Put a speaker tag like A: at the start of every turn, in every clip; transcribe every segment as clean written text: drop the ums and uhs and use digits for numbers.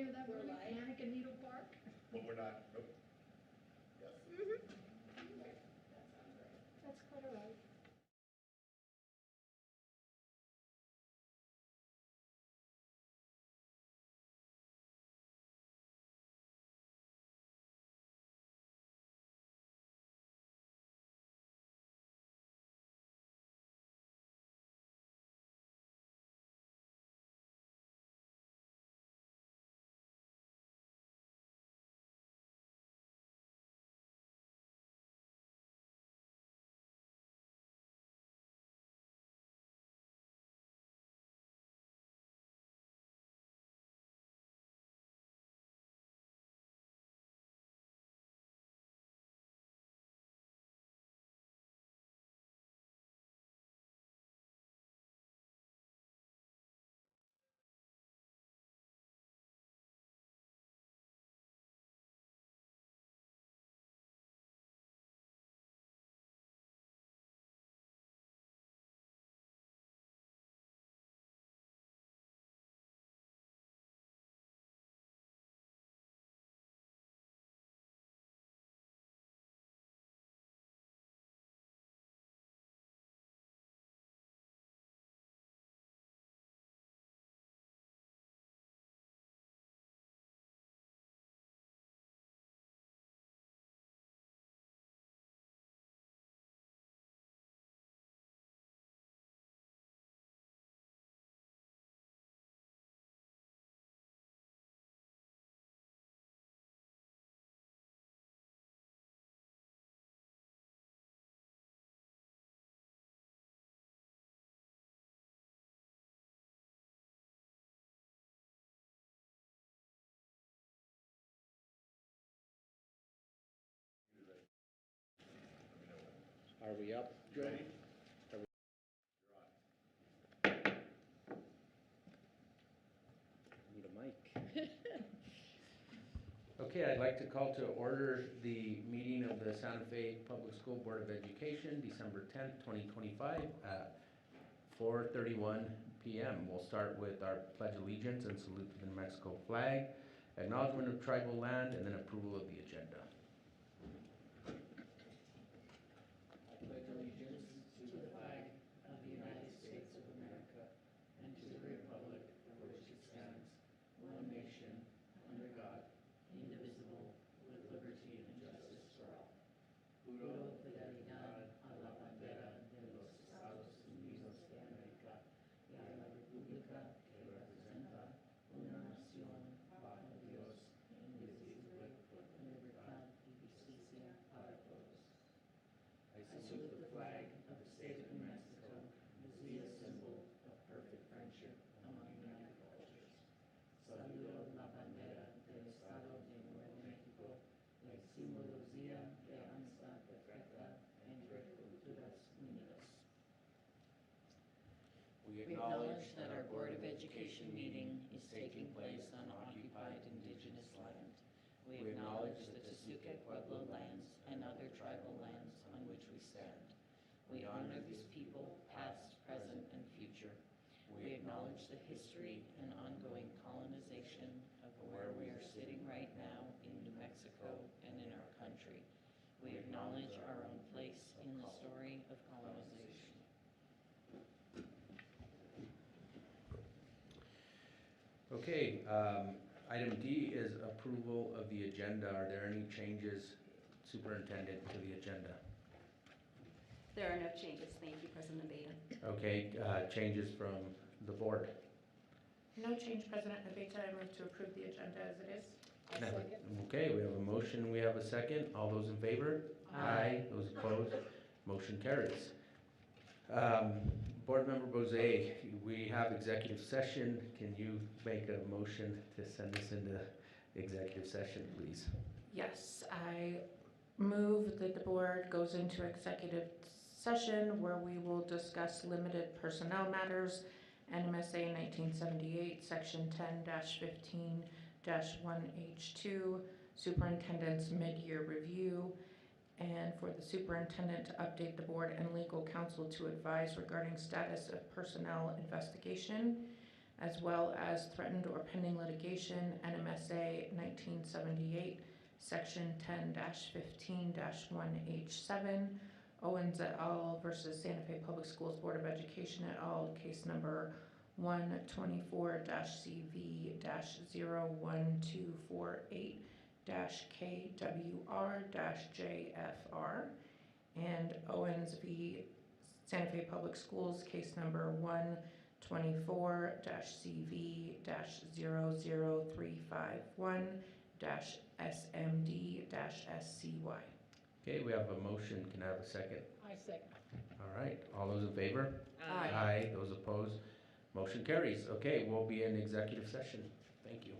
A: near that one, Panic and Needle Park?
B: But we're not, nope. Yes.
A: That sounds right. That's quite all right.
C: Are we up, Joe?
B: Ready?
C: Are we... Need a mic. Okay, I'd like to call to order the meeting of the Santa Fe Public School Board of Education, December 10th, 2025 at 4:31 p.m. We'll start with our Pledge of Allegiance and salute to the New Mexico flag, acknowledgement of tribal land, and then approval of the agenda. I pledge allegiance to the flag of the United States of America and to the republic for which it stands, one nation, under God, indivisible, with liberty and justice for all. Juro fidelidad a la bandera de los Estados Unidos de América y a la república que representa una nación bajo Dios, indivisible, con libertad y justicia para todos. I salute the flag of the state of New Mexico as the symbol of perfect friendship among United cultures. Saludo la bandera del Estado de Nuevo México, la simbología de amistad perfecta entre culturas unidas. We acknowledge that our Board of Education meeting is taking place on occupied indigenous land. We acknowledge the Tesuque Pueblo lands and other tribal lands on which we stand. We honor these people, past, present, and future. We acknowledge the history and ongoing colonization of where we are sitting right now in New Mexico and in our country. We acknowledge our own place in the story of colonization. Okay, item D is approval of the agenda. Are there any changes, Superintendent, to the agenda?
D: There are no changes. Thank you, President Abeyta.
C: Okay, changes from the board?
E: No change, President Abeyta. I move to approve the agenda as it is.
C: Okay, we have a motion, we have a second. All those in favor? Aye. Those opposed? Motion carries. Board Member Bozay, we have executive session. Can you make a motion to send us into executive session, please?
E: Yes, I move that the board goes into executive session where we will discuss limited personnel matters, NMSA 1978, Section 10-15-1H2, Superintendent's mid-year review, and for the superintendent to update the board and legal counsel to advise regarding status of personnel investigation. as well as threatened or pending litigation, NMSA 1978, Section 10-15-1H7, Owens et al. Versus Santa Fe Public Schools Board of Education et al., case number 124-CV-01248-KWR-JFR, and Owens v. Santa Fe Public Schools, case number 124-CV-00351-SMD-SCY.
C: Okay, we have a motion. Can I have a second?
A: I second.
C: All right, all those in favor?
E: Aye.
C: Aye. Those opposed? Motion carries. Okay, we'll be in executive session. Thank you.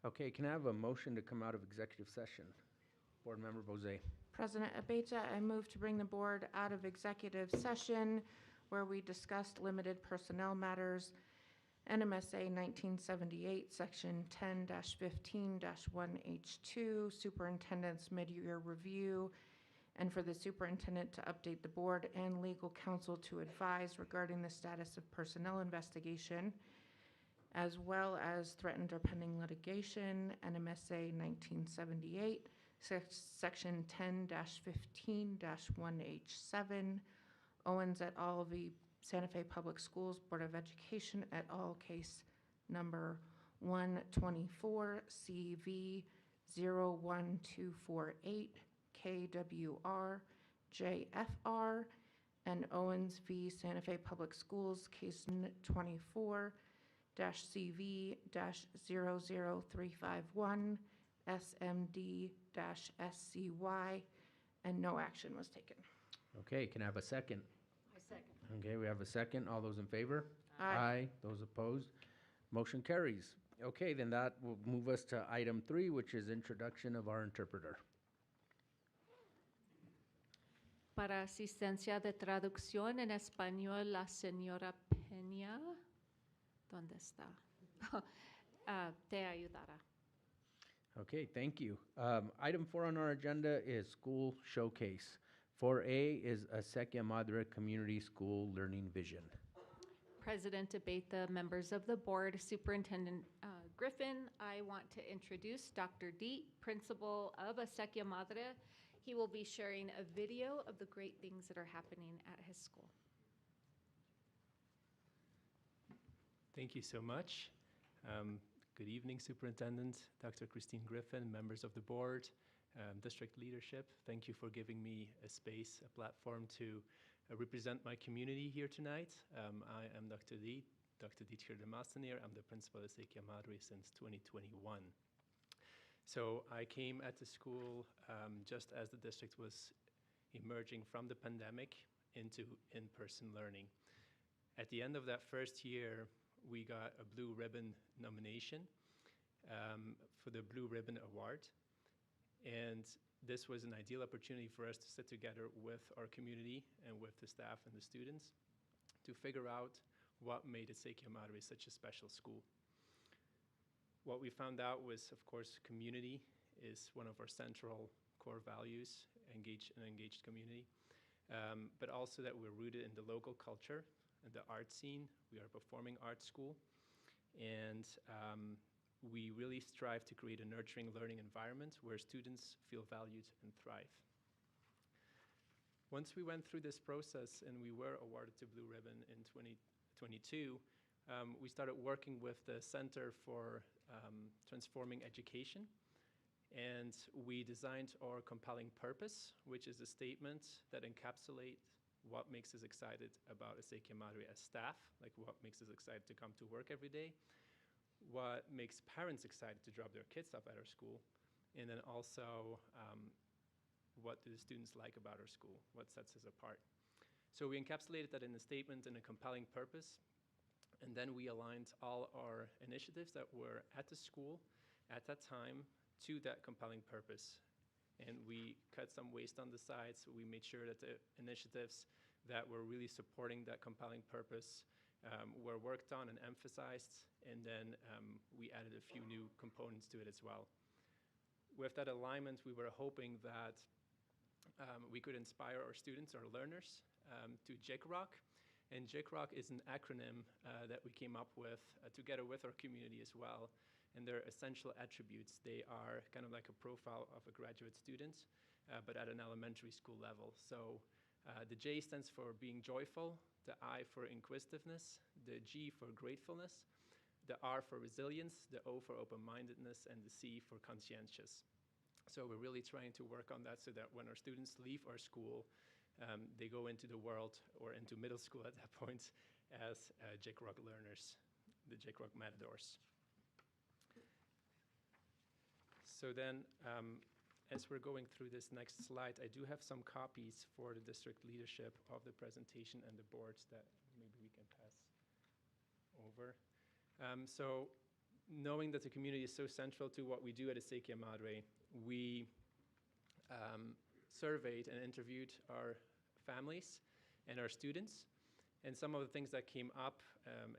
F: Okay, can I have a motion to come out of executive session? Board Member Bozay.
E: President Abeyta, I move to bring the board out of executive session where we discussed limited personnel matters, NMSA 1978, Section 10-15-1H2, Superintendent's Mid-Year Review, and for the superintendent to update the board and legal counsel to advise regarding the status of personnel investigation, as well as threatened or pending litigation, NMSA 1978, Section 10-15-1H7, Owens et al. v. Santa Fe Public Schools Board of Education et al. Case number 124 CV 01248 KWR JFR, and Owens v. Santa Fe Public Schools Case 24 CV-00351 SMD-SCY, and no action was taken.
F: Okay, can I have a second?
C: I second.
F: Okay, we have a second. All those in favor?
E: Aye.
F: Those opposed? Motion carries. Okay, then that will move us to item 3, which is introduction of our interpreter.
D: Para asistencia de traducción en español, la señora Peña, ¿dónde está? Te ayudará.
F: Okay, thank you. Item 4 on our agenda is school showcase. 4A is Acequia Madre Community School Learning Vision.
D: President Abeyta, members of the board, Superintendent Griffin, I want to introduce Dr. Deet, principal of Acequia Madre. He will be sharing a video of the great things that are happening at his school.
G: Thank you so much. Good evening, Superintendent, Dr. Christine Griffin, members of the board, district leadership. Thank you for giving me a space, a platform to represent my community here tonight. I am Dr. Deet Hirdemassenir. I'm the principal at Acequia Madre since 2021. So I came at the school just as the district was emerging from the pandemic into in-person learning. At the end of that first year, we got a Blue Ribbon nomination for the Blue Ribbon Award. And this was an ideal opportunity for us to sit together with our community and with the staff and the students to figure out what made Acequia Madre such a special school. What we found out was, of course, community is one of our central core values, an engaged community, but also that we're rooted in the local culture and the art scene. We are a performing arts school, and we really strive to create a nurturing learning environment where students feel valued and thrive. Once we went through this process and we were awarded the Blue Ribbon in 2022, we started working with the Center for Transforming Education, and we designed our compelling purpose, which is a statement that encapsulates what makes us excited about Acequia Madre as staff, like what makes us excited to come to work every day, what makes parents excited to drop their kids off at our school, and then also what do the students like about our school, what sets us apart. So we encapsulated that in a statement and a compelling purpose, and then we aligned all our initiatives that were at the school at that time to that compelling purpose. And we cut some waste on the side, so we made sure that the initiatives that were really supporting that compelling purpose were worked on and emphasized, and then we added a few new components to it as well. With that alignment, we were hoping that we could inspire our students, our learners, to JICROC. And JICROC is an acronym that we came up with together with our community as well. And they're essential attributes. They are kind of like a profile of a graduate student, but at an elementary school level. So the J stands for being joyful, the I for inquisitiveness, the G for gratefulness, the R for resilience, the O for open-mindedness, and the C for conscientious. So we're really trying to work on that so that when our students leave our school, they go into the world or into middle school at that point as JICROC learners, the JICROC Matadors. So then, as we're going through this next slide, I do have some copies for the district leadership of the presentation and the boards that maybe we can pass over. So knowing that the community is so central to what we do at Acequia Madre, we surveyed and interviewed our families and our students. And some of the things that came up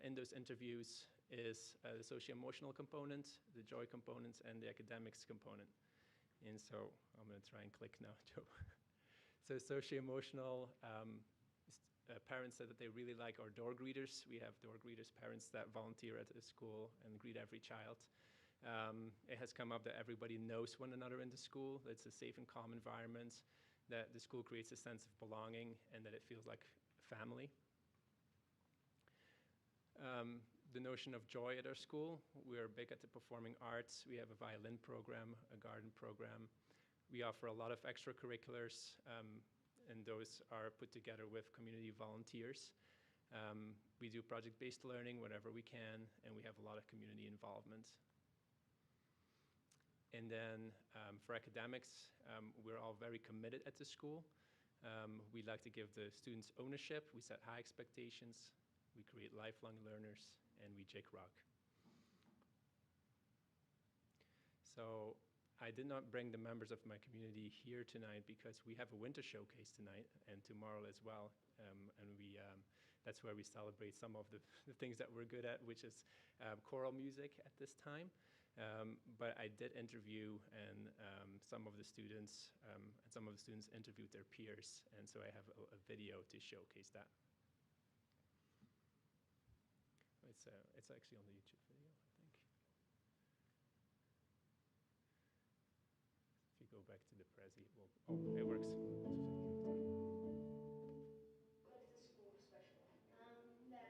G: in those interviews is the socio-emotional component, the joy component, and the academics component. And so I'm going to try and click now, Joe. So socio-emotional, parents said that they really like our door greeters. We have door greeters, parents that volunteer at the school and greet every child. It has come up that everybody knows one another in the school, that it's a safe and calm environment, that the school creates a sense of belonging, and that it feels like family. The notion of joy at our school, we're big at the performing arts. We have a violin program, a garden program. We offer a lot of extracurriculars, and those are put together with community volunteers. We do project-based learning whenever we can, and we have a lot of community involvement. And then for academics, we're all very committed at the school. We like to give the students ownership. We set high expectations. We create lifelong learners, and we jig rock. So I did not bring the members of my community here tonight because we have a winter showcase tonight and tomorrow as well. And that's where we celebrate some of the things that we're good at, which is choral music at this time. But I did interview and some of the students, interviewed their peers. And so I have a video to showcase that. It's actually on the YouTube video, I think. If you go back to the Prezi, it works.
A: What is the school special? That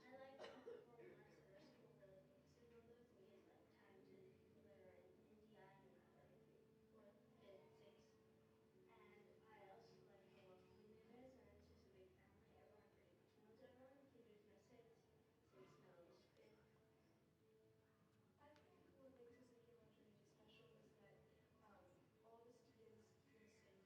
A: I like the performing arts at our school. The student lives, we get like talented people that are in India and like fourth, fifth, sixth. And I also like how welcoming it is, and it's just a big family. Everyone pretty much knows everyone. There's no sixth, sixth knows fifth.
H: I think what makes Ezekiel Madre special is that all the students feel safe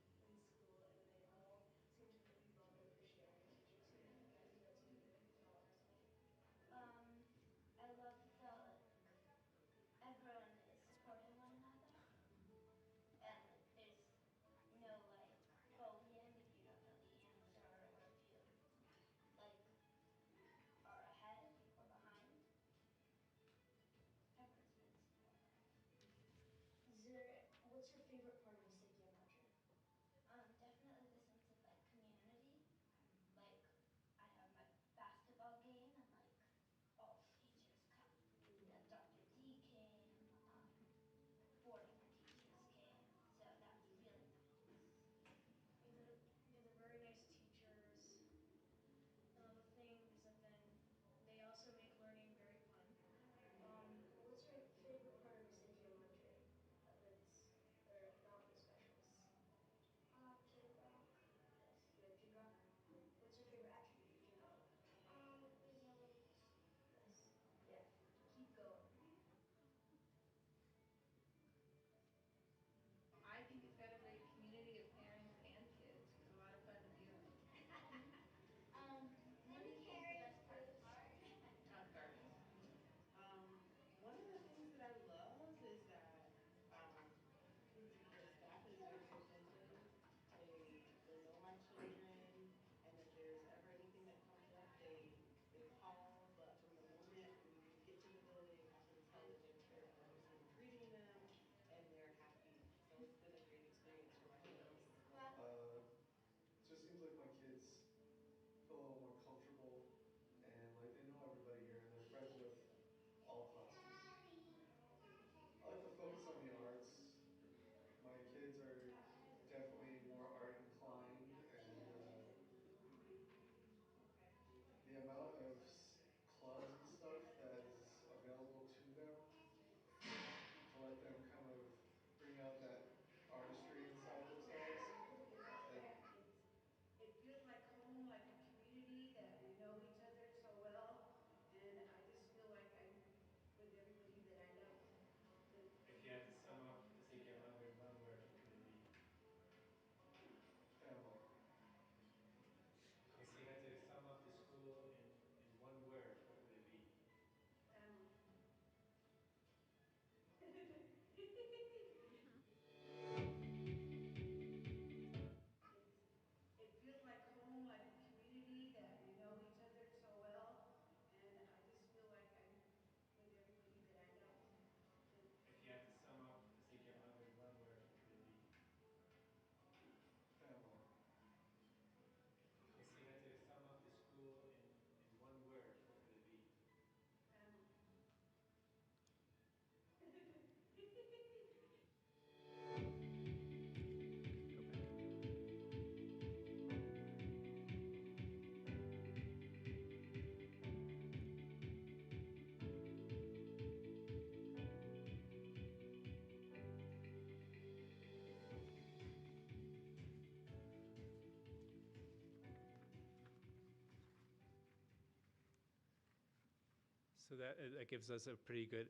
G: So that gives us a pretty good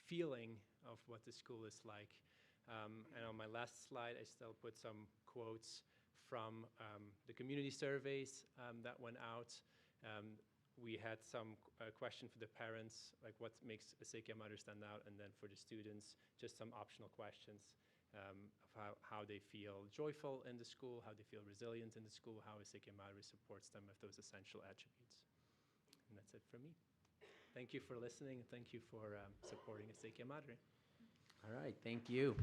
G: feeling of what the school is like. And on my last slide, I still put some quotes from the community surveys that went out. We had some question for the parents, like what makes a Sekia Madre stand out, and then for the students, just some optional questions of how they feel joyful in the school, how they feel resilient in the school, how a Sekia Madre supports them with those essential attributes. And that's it for me. Thank you for listening, and thank you for supporting a Sekia Madre.
F: All right, thank you.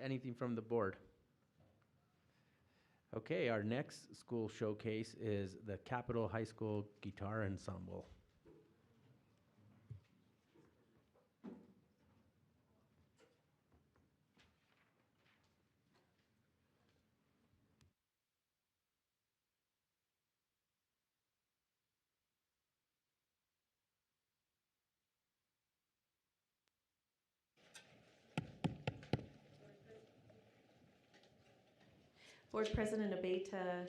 F: Anything from the board? Okay, our next school showcase is the Capitol High School Guitar Ensemble.
I: Board President Abeyta,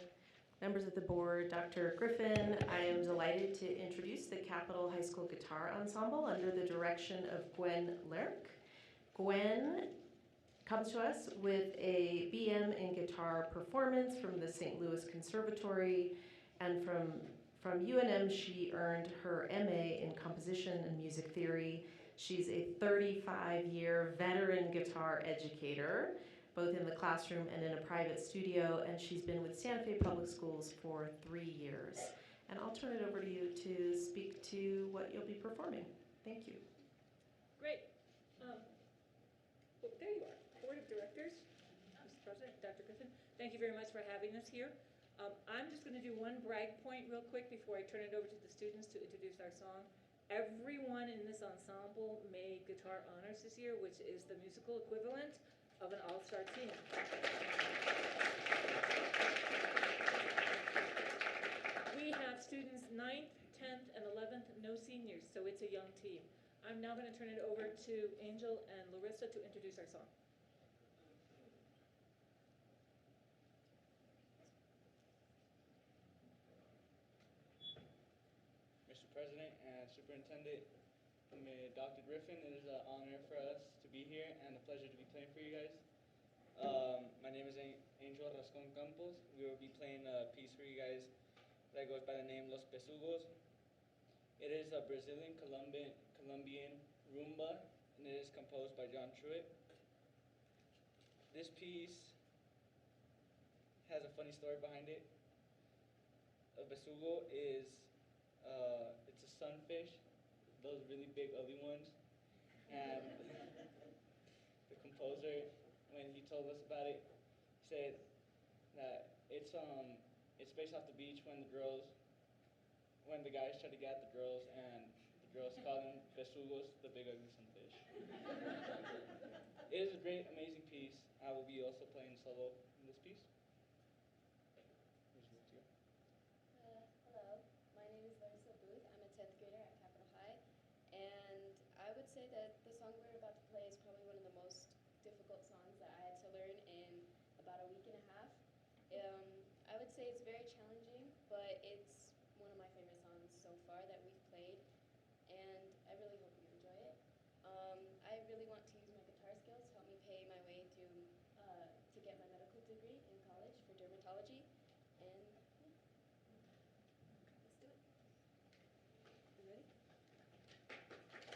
I: members of the board, Dr. Griffin, I am delighted to introduce the Capitol High School Guitar Ensemble under the direction of Gwen Lerck. Gwen comes to us with a BM in guitar performance from the St. Louis Conservatory, and from UNM she earned her MA in composition and music theory. She's a 35-year veteran guitar educator, both in the classroom and in a private studio, and she's been with Santa Fe Public Schools for 3 years. And I'll turn it over to you to speak to what you'll be performing. Thank you.
J: Great. There you are, Board of Directors, Mr. President, Dr. Griffin. Thank you very much for having us here. I'm just going to do one brag point real quick before I turn it over to the students to introduce our song. Everyone in this ensemble made guitar honors this year, which is the musical equivalent of an all-star team. We have students 9th, 10th, and 11th, no seniors, so it's a young team. I'm now going to turn it over to Angel and Larissa to introduce our song.
K: Mr. President and Superintendent, Dr. Griffin, it is an honor for us to be here and a pleasure to be playing for you guys. My name is Angel Rascon Campos. We will be playing a piece for you guys that goes by the name Los Pesugos. It is a Brazilian Colombian rumba, and it is composed by John Truitt. This piece has a funny story behind it. A besugo is it's a sunfish, those really big ugly ones, and the composer, when he told us about it, said that it's based off the beach when the guys try to get at the girls, and the girls call them besugos, the big ugly sunfish. It is a great, amazing piece. I will be also playing solo in this piece.
L: Hello, my name is Larissa Booth. I'm a 10th grader at Capitol High, and I would say that the song we're about to play is probably one of the most difficult songs that I had to learn in about a week and a half. I would say it's very challenging, but it's one of my favorite songs so far that we've played, and I really hope you enjoy it. I really want to use my guitar skills to help me pay my way through to get my medical degree in college for dermatology, and yeah. Let's do it. You ready? One, two, ready, scratch.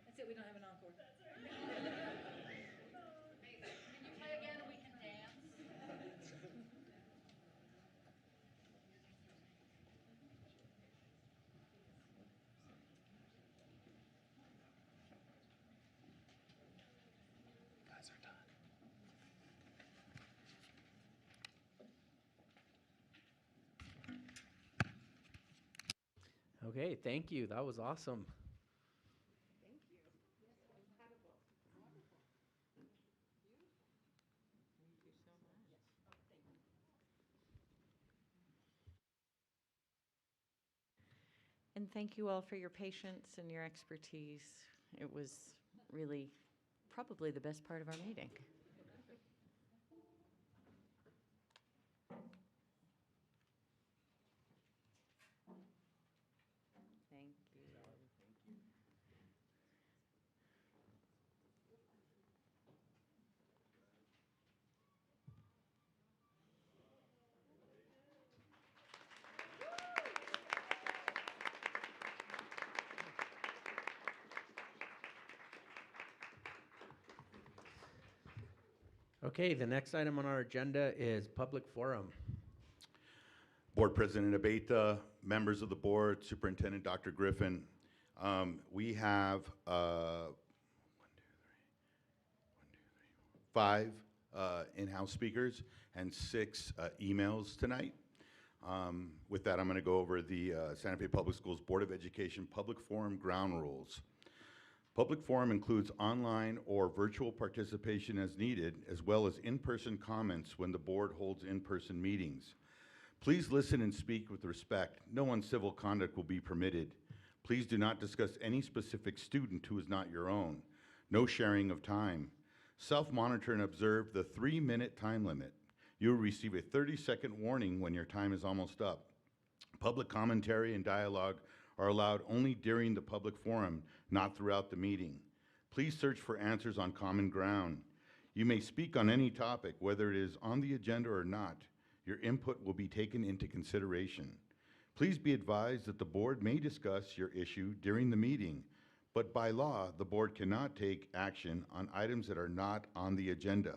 J: That's it, we don't have an encore.
F: Okay, thank you. That was awesome.
M: And thank you all for your patience and your expertise. It was really probably the best part of our meeting. Thank you.
F: Okay, the next item on our agenda is public forum.
B: Board President Abeyta, members of the board, Superintendent Dr. Griffin. We have 5 in-house speakers and 6 emails tonight. With that, I'm going to go over the Santa Fe Public Schools Board of Education Public Forum ground rules. Public forum includes online or virtual participation as needed, as well as in-person comments when the board holds in-person meetings. Please listen and speak with respect. No uncivil conduct will be permitted. Please do not discuss any specific student who is not your own. No sharing of time. Self-monitor and observe the 3-minute time limit. You will receive a 30-second warning when your time is almost up. Public commentary and dialogue are allowed only during the public forum, not throughout the meeting. Please search for answers on common ground. You may speak on any topic, whether it is on the agenda or not. Your input will be taken into consideration. Please be advised that the board may discuss your issue during the meeting, but by law, the board cannot take action on items that are not on the agenda.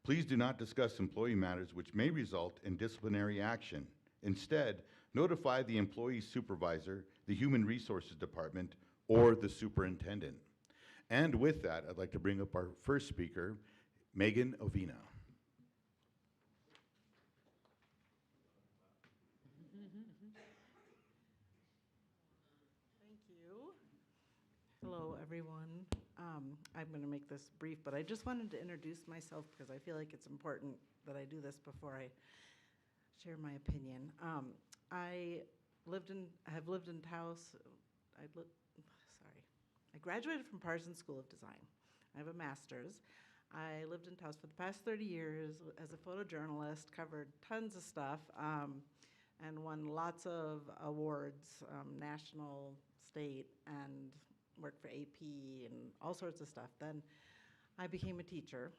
B: Please do not discuss employee matters which may result in disciplinary action. Instead, notify the employee supervisor, the Human Resources Department, or the superintendent. And with that, I'd like to bring up our first speaker, Megan Ovina.
N: Thank you. Hello, everyone. I'm going to make this brief, but I just wanted to introduce myself because I feel like it's important that I do this before I share my opinion. I have lived in Taos. I graduated from Parsons School of Design. I have a master's. I lived in Taos for the past 30 years as a photojournalist, covered tons of stuff, and won lots of awards, national, state, and worked for AP and all sorts of stuff. Then I became a teacher,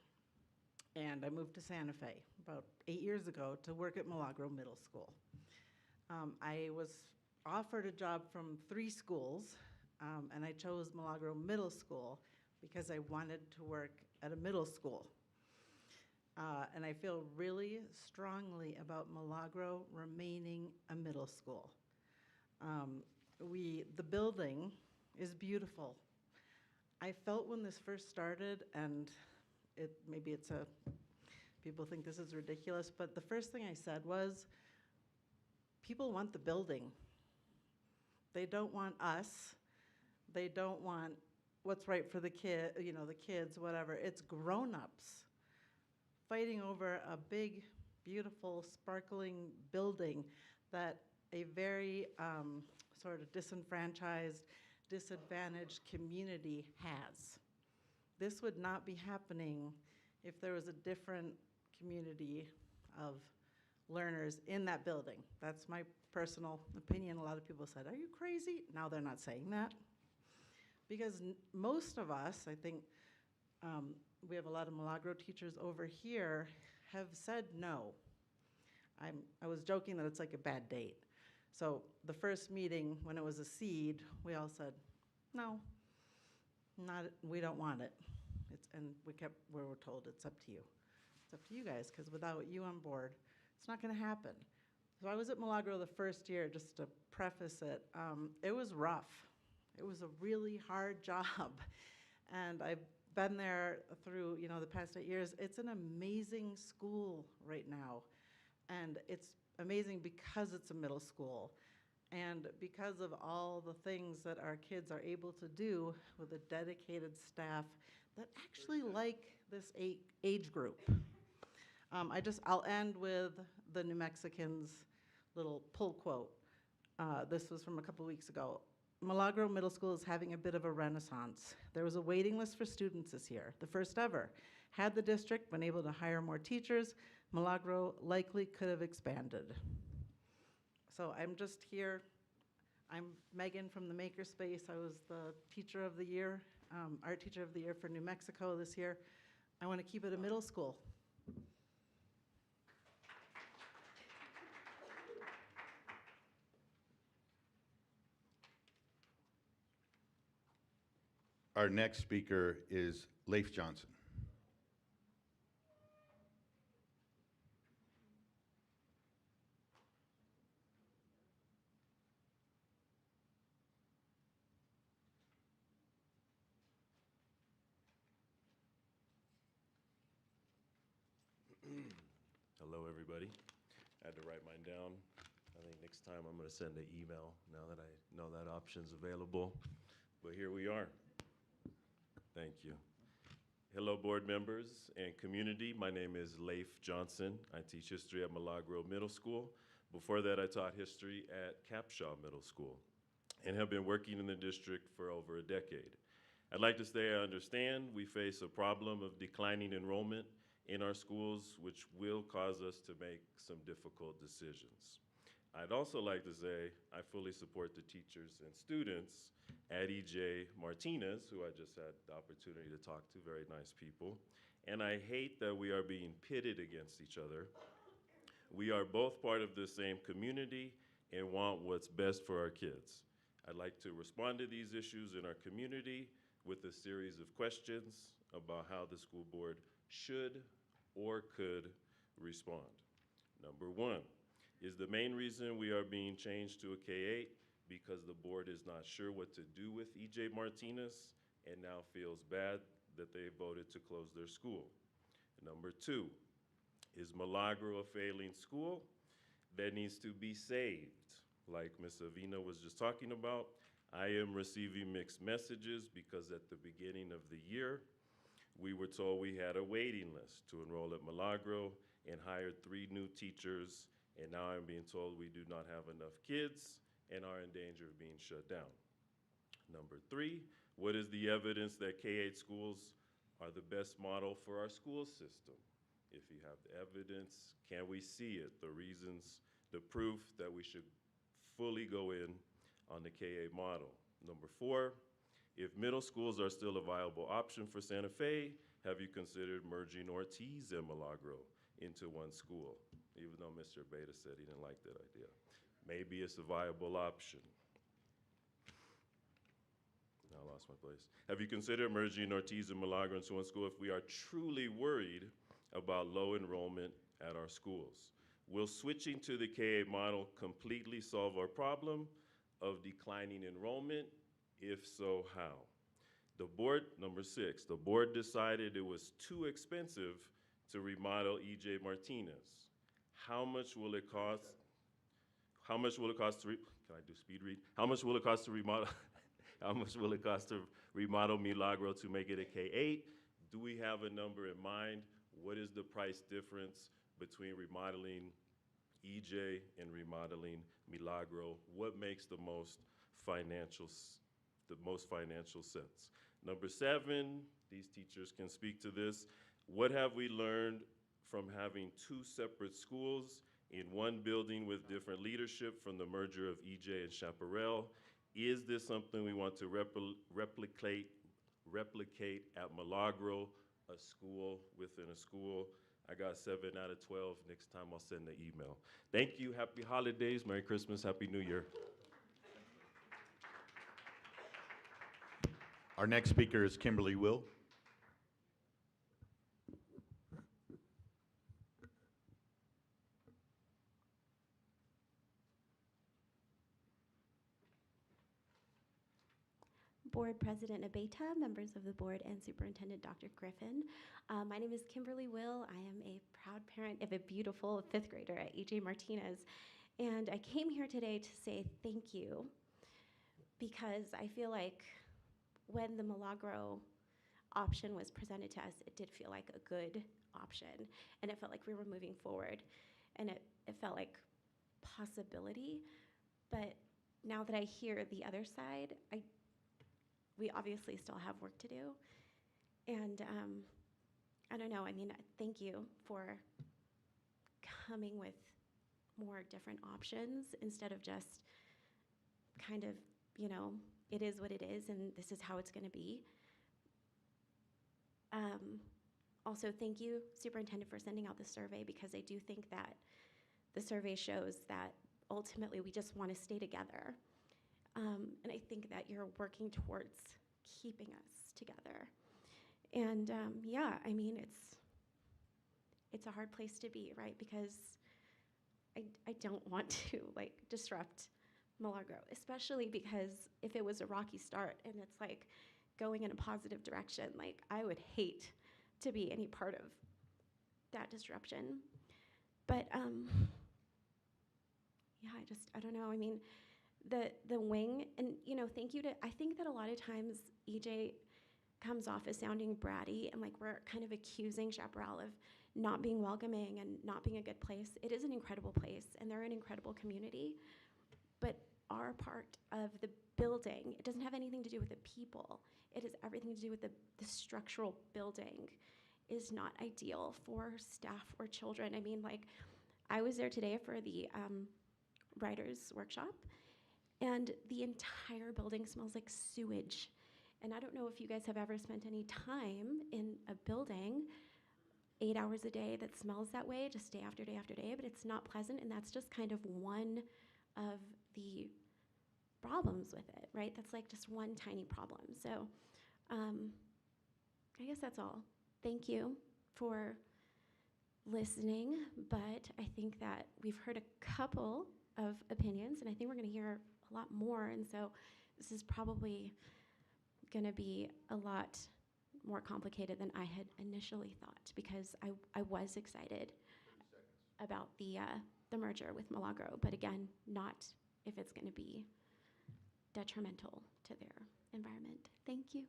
N: and I moved to Santa Fe about 8 years ago to work at Milagro Middle School. I was offered a job from 3 schools, and I chose Milagro Middle School because I wanted to work at a middle school. And I feel really strongly about Milagro remaining a middle school. The building is beautiful. I felt when this first started, and people think this is ridiculous, but the first thing I said was, people want the building. They don't want us. They don't want what's right for the kids, whatever. It's grown-ups fighting over a big, beautiful, sparkling building that a very sort of disenfranchised, disadvantaged community has. This would not be happening if there was a different community of learners in that building. That's my personal opinion. A lot of people said, "Are you crazy?" Now they're not saying that. Because most of us, I think, we have a lot of Milagro teachers over here, have said no. I was joking that it's like a bad date. So the first meeting, when it was a seed, we all said, no, we don't want it. And we were told, it's up to you. It's up to you guys, because without you on board, it's not going to happen. So I was at Milagro the first year, just to preface it. It was rough. It was a really hard job. And I've been there through the past 8 years. It's an amazing school right now. And it's amazing because it's a middle school and because of all the things that our kids are able to do with a dedicated staff that actually like this age group. I'll end with the New Mexicans' little pull quote. This was from a couple weeks ago. Milagro Middle School is having a bit of a renaissance. There was a waiting list for students this year, the first ever. Had the district been able to hire more teachers, Milagro likely could have expanded. So I'm just here. I'm Megan from the Makerspace. I was the teacher of the year, art teacher of the year for New Mexico this year. I want to keep it a middle school.
B: Our next speaker is Leif Johnson.
O: Hello, everybody. I had to write mine down. I think next time I'm going to send an email now that I know that option's available. But here we are. Thank you. Hello, board members and community. My name is Leif Johnson. I teach history at Milagro Middle School. Before that, I taught history at Capshaw Middle School and have been working in the district for over a decade. I'd like to say I understand we face a problem of declining enrollment in our schools, which will cause us to make some difficult decisions. I'd also like to say I fully support the teachers and students at EJ Martinez, who I just had the opportunity to talk to, very nice people. And I hate that we are being pitted against each other. We are both part of the same community and want what's best for our kids. I'd like to respond to these issues in our community with a series of questions about how the school board should or could respond. Number one, is the main reason we are being changed to a K-8 because the board is not sure what to do with EJ Martinez and now feels bad that they voted to close their school? Number two, is Milagro a failing school that needs to be saved? Like Ms. Avina was just talking about, I am receiving mixed messages because at the beginning of the year, we were told we had a waiting list to enroll at Milagro and hired 3 new teachers, and now I'm being told we do not have enough kids and are in danger of being shut down. Number 3, what is the evidence that K-8 schools are the best model for our school system? If you have the evidence, can we see it? The reasons, the proof that we should fully go in on the K-8 model. Number 4, if middle schools are still a viable option for Santa Fe, have you considered merging Ortiz and Milagro into one school? Even though Mr. Beta said he didn't like that idea. Maybe it's a viable option. Now I lost my place. Have you considered merging Ortiz and Milagro into one school if we are truly worried about low enrollment at our schools? Will switching to the K-8 model completely solve our problem of declining enrollment? If so, how? The board, number 6, the board decided it was too expensive to remodel EJ Martinez. How much will it cost? How much will it cost to, can I do speed read? How much will it cost to remodel? How much will it cost to remodel Milagro to make it a K-8? Do we have a number in mind? What is the price difference between remodeling EJ and remodeling Milagro? What makes the most financial sense? Number 7, these teachers can speak to this. What have we learned from having 2 separate schools in one building with different leadership from the merger of EJ and Chaparral? Is this something we want to replicate at Milagro, a school within a school? I got 7 out of 12. Next time I'll send the email. Thank you. Happy holidays. Merry Christmas. Happy New Year.
B: Our next speaker is Kimberly Will.
P: Board President Abeta, members of the board, and Superintendent Dr. Griffin. My name is Kimberly Will. I am a proud parent of a beautiful 5th grader at EJ Martinez. And I came here today to say thank you because I feel like when the Milagro option was presented to us, it did feel like a good option. And it felt like we were moving forward. And it felt like possibility. But now that I hear the other side, we obviously still have work to do. And I don't know, I mean, thank you for coming with more different options instead of just kind of, you know, it is what it is and this is how it's gonna be. Also, thank you, Superintendent, for sending out the survey because I do think that the survey shows that ultimately we just wanna stay together. And I think that you're working towards keeping us together. And yeah, I mean, it's a hard place to be, right? Because I don't want to like disrupt Milagro, especially because if it was a rocky start and it's like going in a positive direction, like I would hate to be any part of that disruption. But yeah, I don't know. I mean, the wing, and you know, thank you to, I think that a lot of times EJ comes off as sounding bratty and like we're kind of accusing Chaparral of not being welcoming and not being a good place. It is an incredible place and they're an incredible community, but our part of the building, it doesn't have anything to do with the people. It has everything to do with the structural building is not ideal for staff or children. I mean, like, I was there today for the writers workshop, and the entire building smells like sewage. And I don't know if you guys have ever spent any time in a building 8 hours a day that smells that way, just day after day after day, but it's not pleasant, and that's just kind of one of the problems with it, right? That's like just one tiny problem. So I guess that's all. Thank you for listening, but I think that we've heard a couple of opinions, and I think we're going to hear a lot more, and so this is probably going to be a lot more complicated than I had initially thought, because I was excited about the merger with Milagro, but again, not if it's going to be detrimental to their environment. Thank you.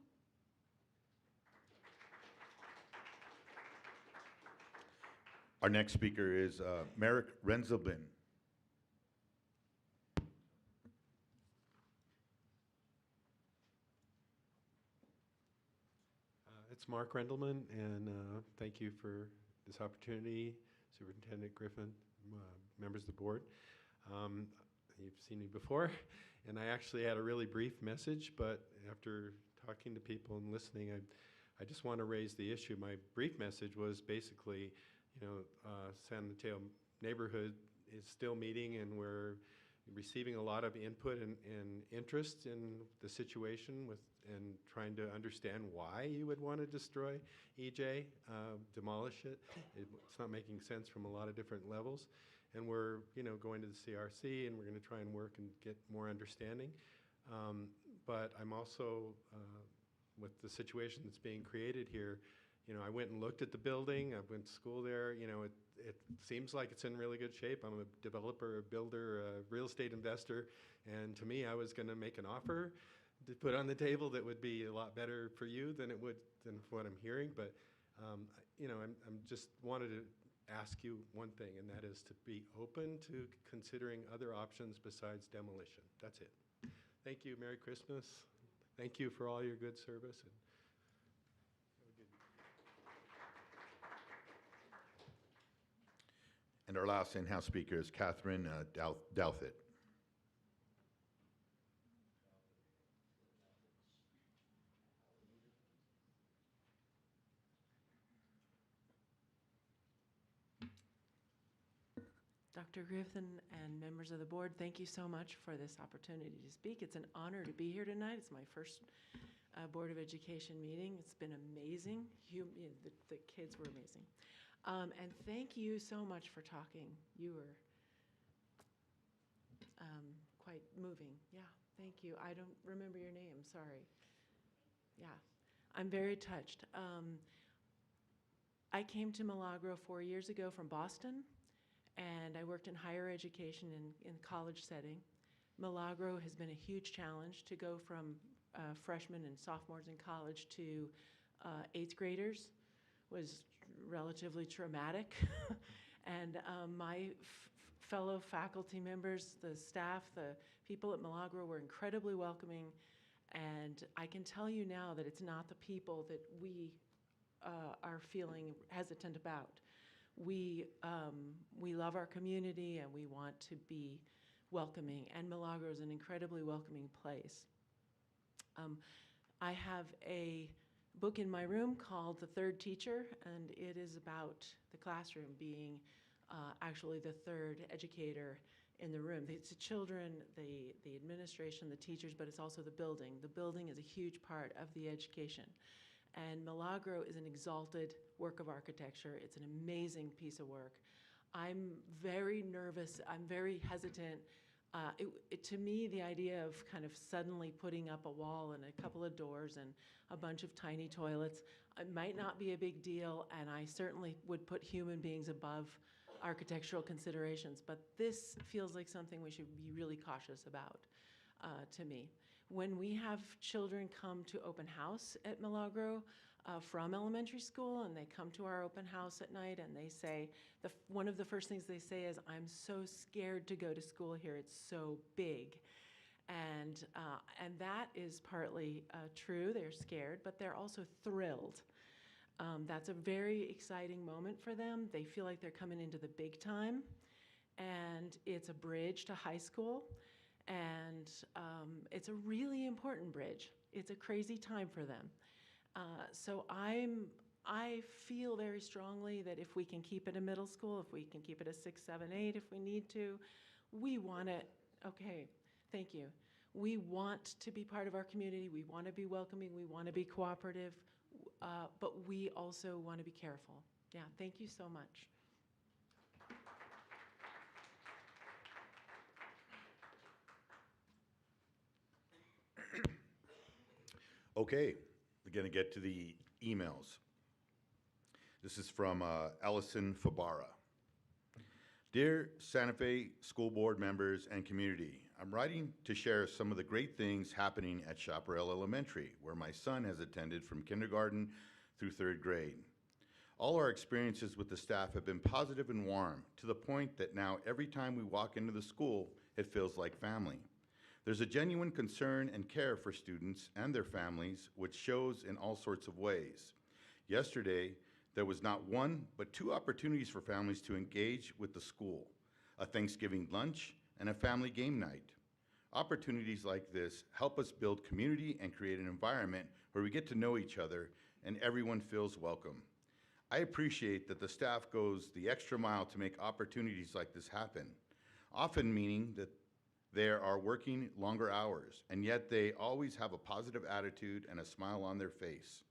B: Our next speaker is Merrick Renzelbin.
Q: It's Mark Rendelman, and thank you for this opportunity, Superintendent Griffin, members of the board. You've seen me before, and I actually had a really brief message, but after talking to people and listening, I just want to raise the issue. My brief message was basically, San Mateo neighborhood is still meeting, and we're receiving a lot of input and interest in the situation and trying to understand why you would want to destroy EJ, demolish it. It's not making sense from a lot of different levels. And we're going to the CRC, and we're going to try and work and get more understanding. But I'm also, with the situation that's being created here, I went and looked at the building. I went to school there. It seems like it's in really good shape. I'm a developer, a builder, a real estate investor, and to me, I was going to make an offer to put on the table that would be a lot better for you than what I'm hearing. But I'm just wanted to ask you one thing, and that is to be open to considering other options besides demolition. That's it. Thank you. Merry Christmas. Thank you for all your good service.
B: And our last in-house speaker is Catherine Douthit.
C: Dr. Griffin and members of the board, thank you so much for this opportunity to speak. It's an honor to be here tonight. It's my first Board of Education meeting. It's been amazing. The kids were amazing. And thank you so much for talking. You were quite moving. Yeah, thank you. I don't remember your name, sorry. Yeah, I'm very touched. I came to Milagro 4 years ago from Boston, and I worked in higher education in college setting. Milagro has been a huge challenge to go from freshmen and sophomores in college to 8th graders was relatively traumatic. And my fellow faculty members, the staff, the people at Milagro were incredibly welcoming. And I can tell you now that it's not the people that we are feeling hesitant about. We love our community and we want to be welcoming, and Milagro is an incredibly welcoming place. I have a book in my room called The Third Teacher, and it is about the classroom being actually the third educator in the room. It's the children, the administration, the teachers, but it's also the building. The building is a huge part of the education. And Milagro is an exalted work of architecture. It's an amazing piece of work. I'm very nervous. I'm very hesitant. To me, the idea of kind of suddenly putting up a wall and a couple of doors and a bunch of tiny toilets, it might not be a big deal, and I certainly would put human beings above architectural considerations, but this feels like something we should be really cautious about, to me.
R: When we have children come to open house at Milagro from elementary school, and they come to our open house at night, and they say, one of the first things they say is, "I'm so scared to go to school here, it's so big." And that is partly true, they're scared, but they're also thrilled. That's a very exciting moment for them. They feel like they're coming into the big time, and it's a bridge to high school, and it's a really important bridge. It's a crazy time for them. So I feel very strongly that if we can keep it a middle school, if we can keep it a 6, 7, 8, if we need to, we want it. Okay, thank you. We want to be part of our community. We want to be welcoming. We want to be cooperative, but we also want to be careful. Yeah, thank you so much.
B: Okay, we're going to get to the emails. This is from Allison Fabara. Dear Santa Fe School Board members and community, I'm writing to share some of the great things happening at Chaparral Elementary, where my son has attended from kindergarten through 3rd grade. All our experiences with the staff have been positive and warm, to the point that now every time we walk into the school, it feels like family. There's a genuine concern and care for students and their families, which shows in all sorts of ways. Yesterday, there was not one, but 2 opportunities for families to engage with the school, a Thanksgiving lunch and a family game night. Opportunities like this help us build community and create an environment where we get to know each other and everyone feels welcome. I appreciate that the staff goes the extra mile to make opportunities like this happen, often meaning that they are working longer hours, and yet they always have a positive attitude and a smile on their face.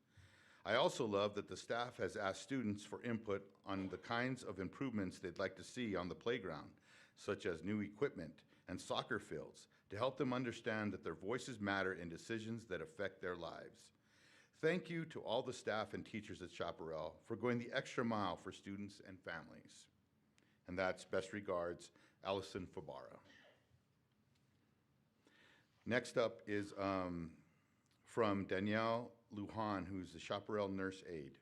B: I also love that the staff has asked students for input on the kinds of improvements they'd like to see on the playground, such as new equipment and soccer fields, to help them understand that their voices matter in decisions that affect their lives. Thank you to all the staff and teachers at Chaparral for going the extra mile for students and families. And that's best regards, Allison Fabara. Next up is from Danielle Lujan, who's the Chaparral nurse aide.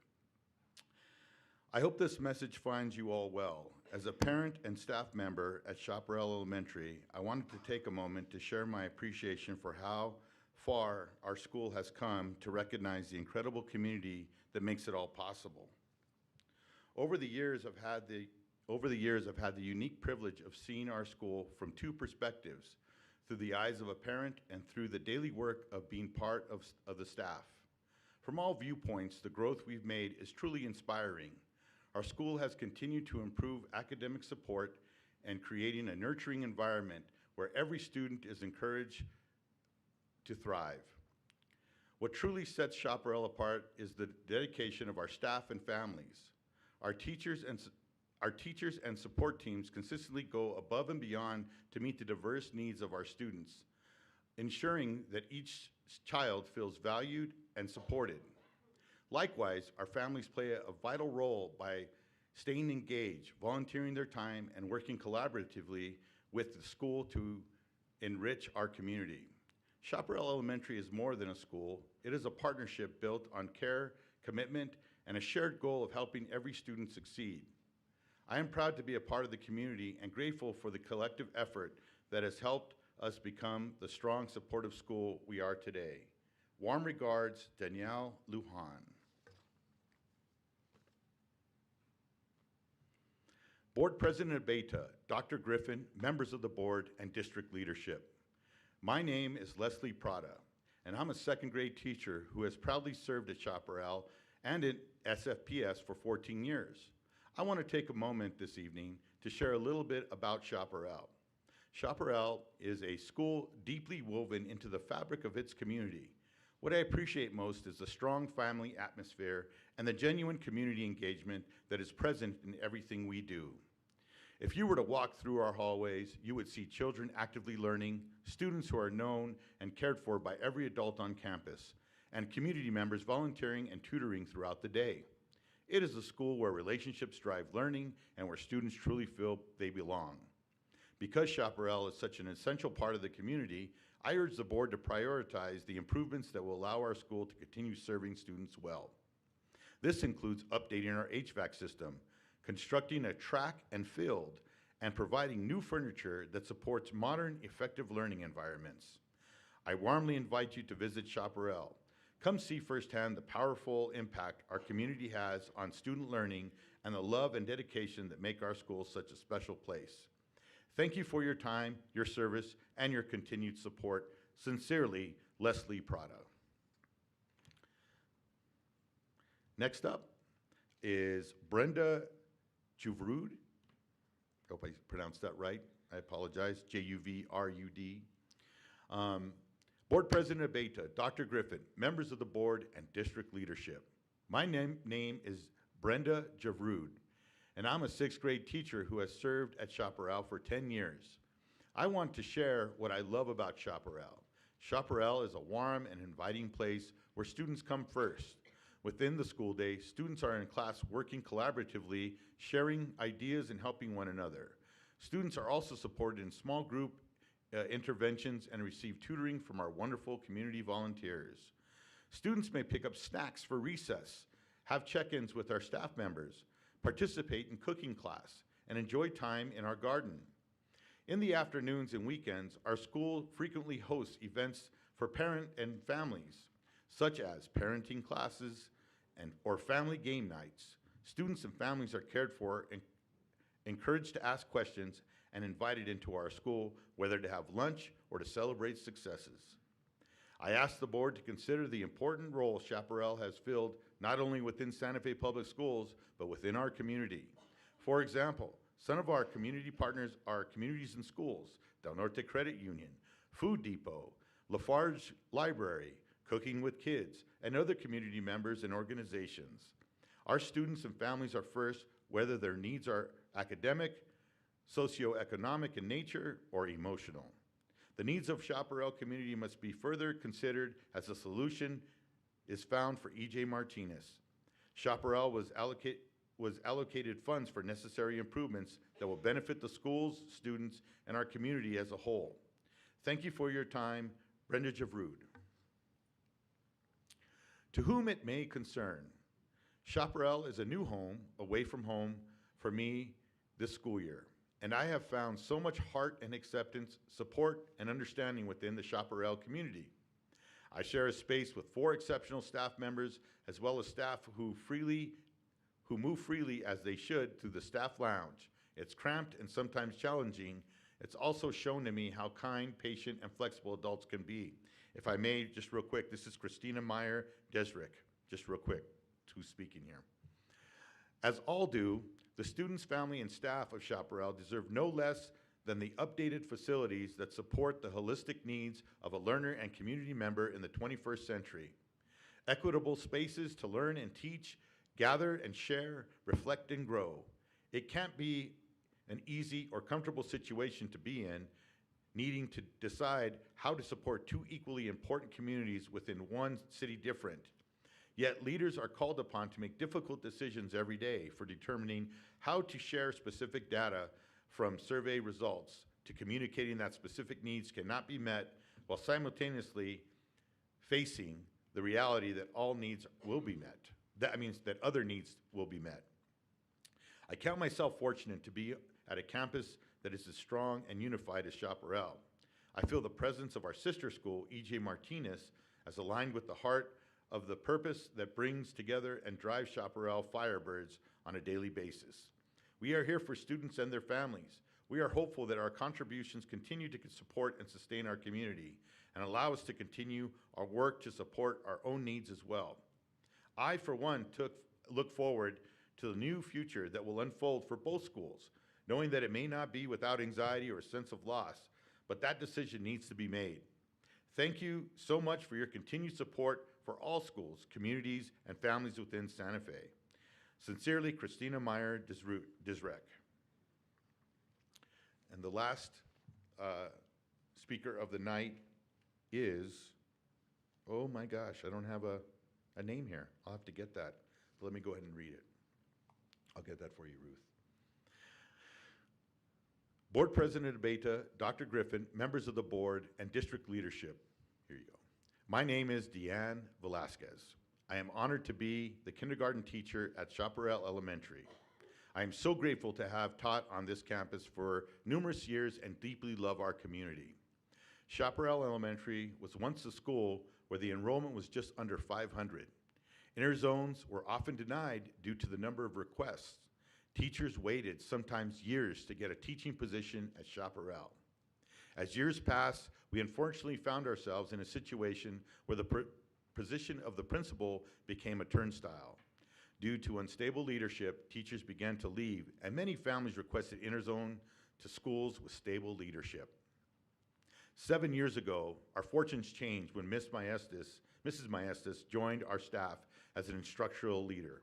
B: I hope this message finds you all well. As a parent and staff member at Chaparral Elementary, I wanted to take a moment to share my appreciation for how far our school has come to recognize the incredible community that makes it all possible. Over the years, I've had the unique privilege of seeing our school from 2 perspectives, through the eyes of a parent and through the daily work of being part of the staff. From all viewpoints, the growth we've made is truly inspiring. Our school has continued to improve academic support and creating a nurturing environment where every student is encouraged to thrive. What truly sets Chaparral apart is the dedication of our staff and families. Our teachers and support teams consistently go above and beyond to meet the diverse needs of our students, ensuring that each child feels valued and supported. Likewise, our families play a vital role by staying engaged, volunteering their time, and working collaboratively with the school to enrich our community. Chaparral Elementary is more than a school. It is a partnership built on care, commitment, and a shared goal of helping every student succeed. I am proud to be a part of the community and grateful for the collective effort that has helped us become the strong, supportive school we are today. Warm regards, Danielle Lujan. Board President Abeyta, Dr. Griffin, members of the board, and district leadership. My name is Leslie Prada, and I'm a 2nd grade teacher who has proudly served at Chaparral and at SFPS for 14 years. I want to take a moment this evening to share a little bit about Chaparral. Chaparral is a school deeply woven into the fabric of its community. What I appreciate most is the strong family atmosphere and the genuine community engagement that is present in everything we do. If you were to walk through our hallways, you would see children actively learning, students who are known and cared for by every adult on campus, and community members volunteering and tutoring throughout the day. It is a school where relationships drive learning and where students truly feel they belong. Because Chaparral is such an essential part of the community, I urge the board to prioritize the improvements that will allow our school to continue serving students well. This includes updating our HVAC system, constructing a track and field, and providing new furniture that supports modern, effective learning environments. I warmly invite you to visit Chaparral. Come see firsthand the powerful impact our community has on student learning and the love and dedication that make our school such a special place. Thank you for your time, your service, and your continued support. Sincerely, Leslie Prada. Next up is Brenda Juvrud. Hope I pronounced that right. I apologize. Juvrud. Board President of Beta, Dr. Griffin, members of the board, and district leadership. My name is Brenda Juvrud, and I'm a sixth grade teacher who has served at Chaparral for 10 years. I want to share what I love about Chaparral. Chaparral is a warm and inviting place where students come first. Within the school day, students are in class working collaboratively, sharing ideas and helping one another. Students are also supported in small group interventions and receive tutoring from our wonderful community volunteers. Students may pick up snacks for recess, have check-ins with our staff members, participate in cooking class, and enjoy time in our garden. In the afternoons and weekends, our school frequently hosts events for parent and families, such as parenting classes or family game nights. Students and families are cared for and encouraged to ask questions and invited into our school, whether to have lunch or to celebrate successes. I ask the board to consider the important role Chaparral has filled not only within Santa Fe Public Schools, but within our community. For example, some of our community partners are Communities in Schools, Del Norte Credit Union, Food Depot, Lafarge Library, Cooking with Kids, and other community members and organizations. Our students and families are first, whether their needs are academic, socioeconomic in nature, or emotional. The needs of Chaparral community must be further considered as a solution is found for E.J. Martinez. Chaparral was allocated funds for necessary improvements that will benefit the schools, students, and our community as a whole. Thank you for your time, Brenda Javrud. To whom it may concern, Chaparral is a new home, away from home, for me this school year. And I have found so much heart and acceptance, support, and understanding within the Chaparral community. I share a space with 4 exceptional staff members, as well as staff who move freely as they should through the staff lounge. It's cramped and sometimes challenging. It's also shown to me how kind, patient, and flexible adults can be. If I may, just real quick, this is Christina Meyer Desrick, just real quick, who's speaking here. As all do, the students, family, and staff of Chaparral deserve no less than the updated facilities that support the holistic needs of a learner and community member in the 21st century. Equitable spaces to learn and teach, gather and share, reflect and grow. It can't be an easy or comfortable situation to be in, needing to decide how to support 2 equally important communities within one city different. Yet leaders are called upon to make difficult decisions every day for determining how to share specific data, from survey results to communicating that specific needs cannot be met, while simultaneously facing the reality that all needs will be met. That means that other needs will be met. I count myself fortunate to be at a campus that is as strong and unified as Chaparral. I feel the presence of our sister school, E.J. Martinez, as aligned with the heart of the purpose that brings together and drives Chaparral Firebirds on a daily basis. We are here for students and their families. We are hopeful that our contributions continue to support and sustain our community and allow us to continue our work to support our own needs as well. I, for one, look forward to the new future that will unfold for both schools, knowing that it may not be without anxiety or a sense of loss, but that decision needs to be made. Thank you so much for your continued support for all schools, communities, and families within Santa Fe. Sincerely, Christina Meyer Disrek. And the last speaker of the night is, oh my gosh, I don't have a name here. I'll have to get that. But let me go ahead and read it. I'll get that for you, Ruth. Board President of Beta, Dr. Griffin, members of the board, and district leadership, here you go. My name is Deanne Velasquez. I am honored to be the kindergarten teacher at Chaparral Elementary. I am so grateful to have taught on this campus for numerous years and deeply love our community. Chaparral Elementary was once a school where the enrollment was just under 500. Interzones were often denied due to the number of requests. Teachers waited sometimes years to get a teaching position at Chaparral. As years passed, we unfortunately found ourselves in a situation where the position of the principal became a turnstile. Due to unstable leadership, teachers began to leave, and many families requested interzone to schools with stable leadership. 7 years ago, our fortunes changed when Mrs. Maestas joined our staff as an instructional leader.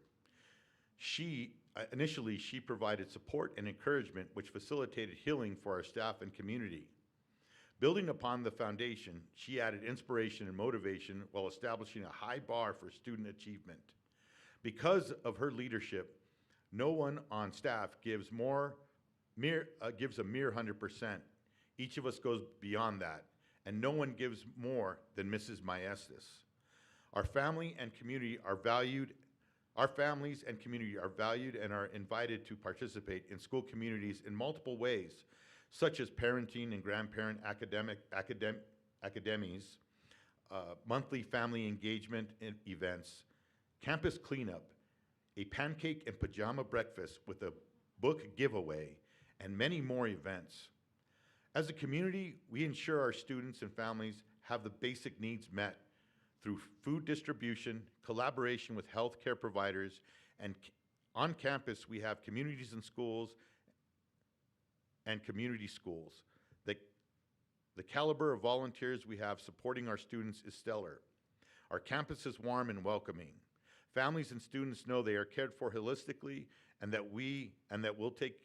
B: Initially, she provided support and encouragement, which facilitated healing for our staff and community. Building upon the foundation, she added inspiration and motivation while establishing a high bar for student achievement. Because of her leadership, no one on staff gives a mere 100%. Each of us goes beyond that, and no one gives more than Mrs. Maestas. Our family and community are valued. Our families and community are valued and are invited to participate in school communities in multiple ways, such as parenting and grandparent academies, monthly family engagement events, campus cleanup, a pancake and pajama breakfast with a book giveaway, and many more events. As a community, we ensure our students and families have the basic needs met through food distribution, collaboration with healthcare providers, and on campus we have communities and schools and community schools. The caliber of volunteers we have supporting our students is stellar. Our campus is warm and welcoming. Families and students know they are cared for holistically and that we'll take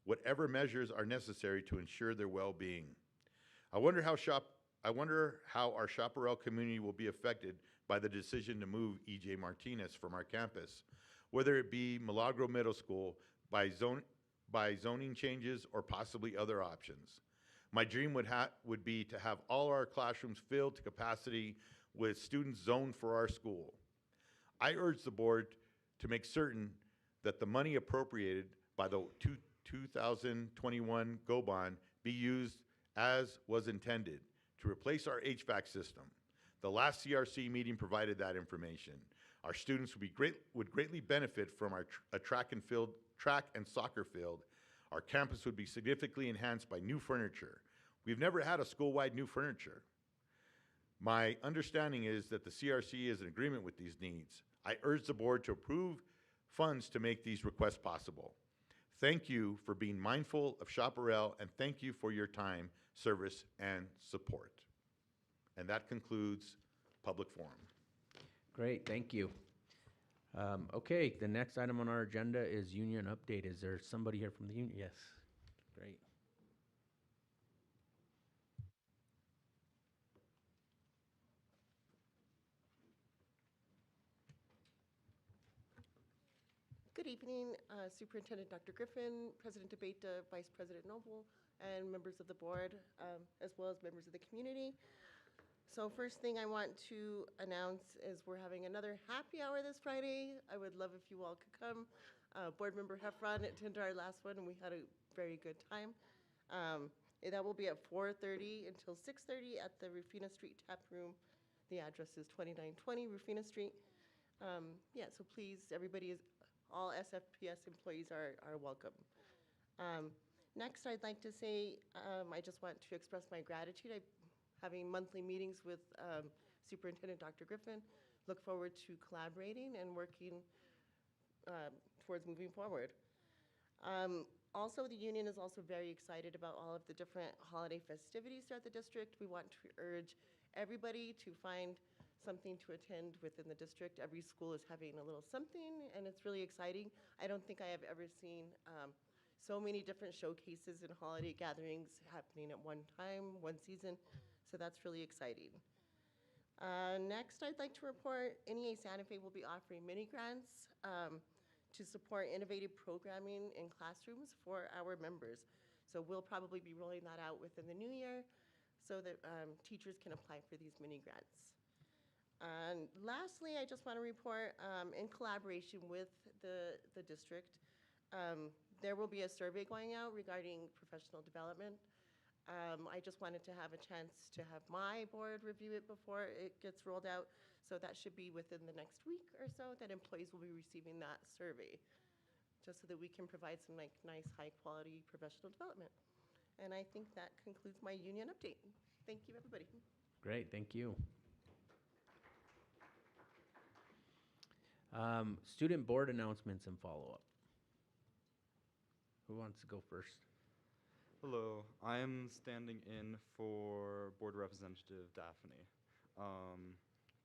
B: whatever measures are necessary to ensure their well-being. I wonder how our Chaparral community will be affected by the decision to move E.J. Martinez from our campus, whether it be Milagro Middle School by zoning changes or possibly other options. My dream would be to have all our classrooms filled to capacity with students zoned for our school. I urge the board to make certain that the money appropriated by the 2021 GO bond be used as was intended to replace our HVAC system. The last CRC meeting provided that information. Our students would greatly benefit from a track and soccer field. Our campus would be significantly enhanced by new furniture. We've never had a school-wide new furniture. My understanding is that the CRC is in agreement with these needs. I urge the board to approve funds to make these requests possible. Thank you for being mindful of Chaparral, and thank you for your time, service, and support. And that concludes public forum.
F: Great, thank you. Okay, the next item on our agenda is union update. Is there somebody here from the union? Yes, great.
S: Good evening, Superintendent Dr. Griffin, President DeBeta, Vice President Noble, and members of the board, as well as members of the community. So first thing I want to announce is we're having another happy hour this Friday. I would love if you all could come. Board Member Heffron attended our last one, and we had a very good time. That will be at 4:30 until 6:30 at the Rufina Street Tap Room. The address is 2920 Rufina Street. Yeah, so please, all SFPS employees are welcome. Next, I'd like to say I just want to express my gratitude. I'm having monthly meetings with Superintendent Dr. Griffin. Look forward to collaborating and working towards moving forward. Also, the union is also very excited about all of the different holiday festivities throughout the district. We want to urge everybody to find something to attend within the district. Every school is having a little something, and it's really exciting. I don't think I have ever seen so many different showcases and holiday gatherings happening at one time, one season, so that's really exciting. Next, I'd like to report NEA Santa Fe will be offering mini grants to support innovative programming in classrooms for our members. So we'll probably be rolling that out within the new year so that teachers can apply for these mini grants. And lastly, I just want to report, in collaboration with the district, there will be a survey going out regarding professional development. I just wanted to have a chance to have my board review it before it gets rolled out. So that should be within the next week or so that employees will be receiving that survey, just so that we can provide some like nice, high quality professional development. And I think that concludes my union update. Thank you, everybody.
F: Great, thank you. Student board announcements and follow-up. Who wants to go first?
T: Hello, I'm standing in for Board Representative Daphne.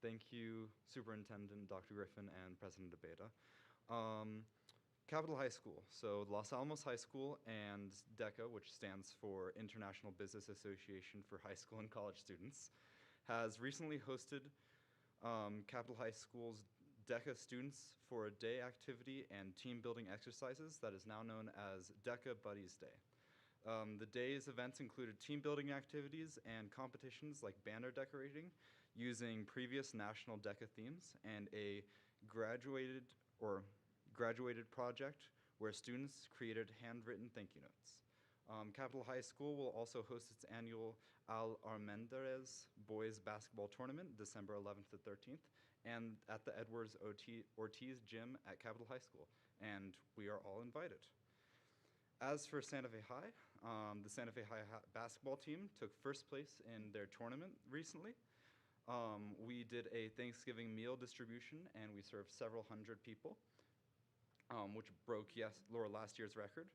T: Thank you, Superintendent Dr. Griffin and President Abeta. Capitol High School, so Los Alamos High School and DECA, which stands for International Business Association for High School and College Students, has recently hosted Capitol High School's DECA students for a day activity and team building exercises that is now known as DECA Buddies Day. The day's events included team building activities and competitions like banner decorating using previous national DECA themes and a graduated project where students created handwritten thank you notes. Capitol High School will also host its annual Al Armendariz Boys Basketball Tournament December 11th to 13th and at the Edwards Ortiz Gym at Capitol High School, and we are all invited. As for Santa Fe High, the Santa Fe High basketball team took first place in their tournament recently. We did a Thanksgiving meal distribution and we served several hundred people, which broke last year's record.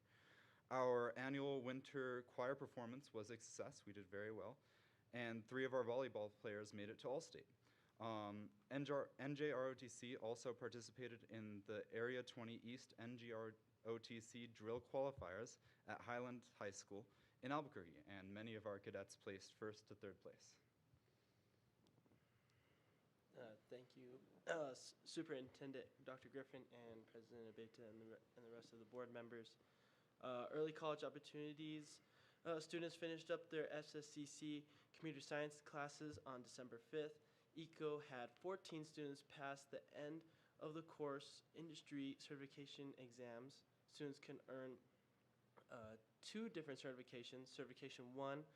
T: Our annual winter choir performance was a success. We did very well. And 3 of our volleyball players made it to All-State. NJROTC also participated in the Area 20 East NJROTC drill qualifiers at Highland High School in Albuquerque, and many of our cadets placed 1st to 3rd place.
U: Thank you, Superintendent Dr. Griffin and President Abeta and the rest of the board members. Early college opportunities. Students finished up their SSCC computer science classes on December 5th. ECO had 14 students pass the end of the course industry certification exams. Students can earn 2 different certifications. Certification 1,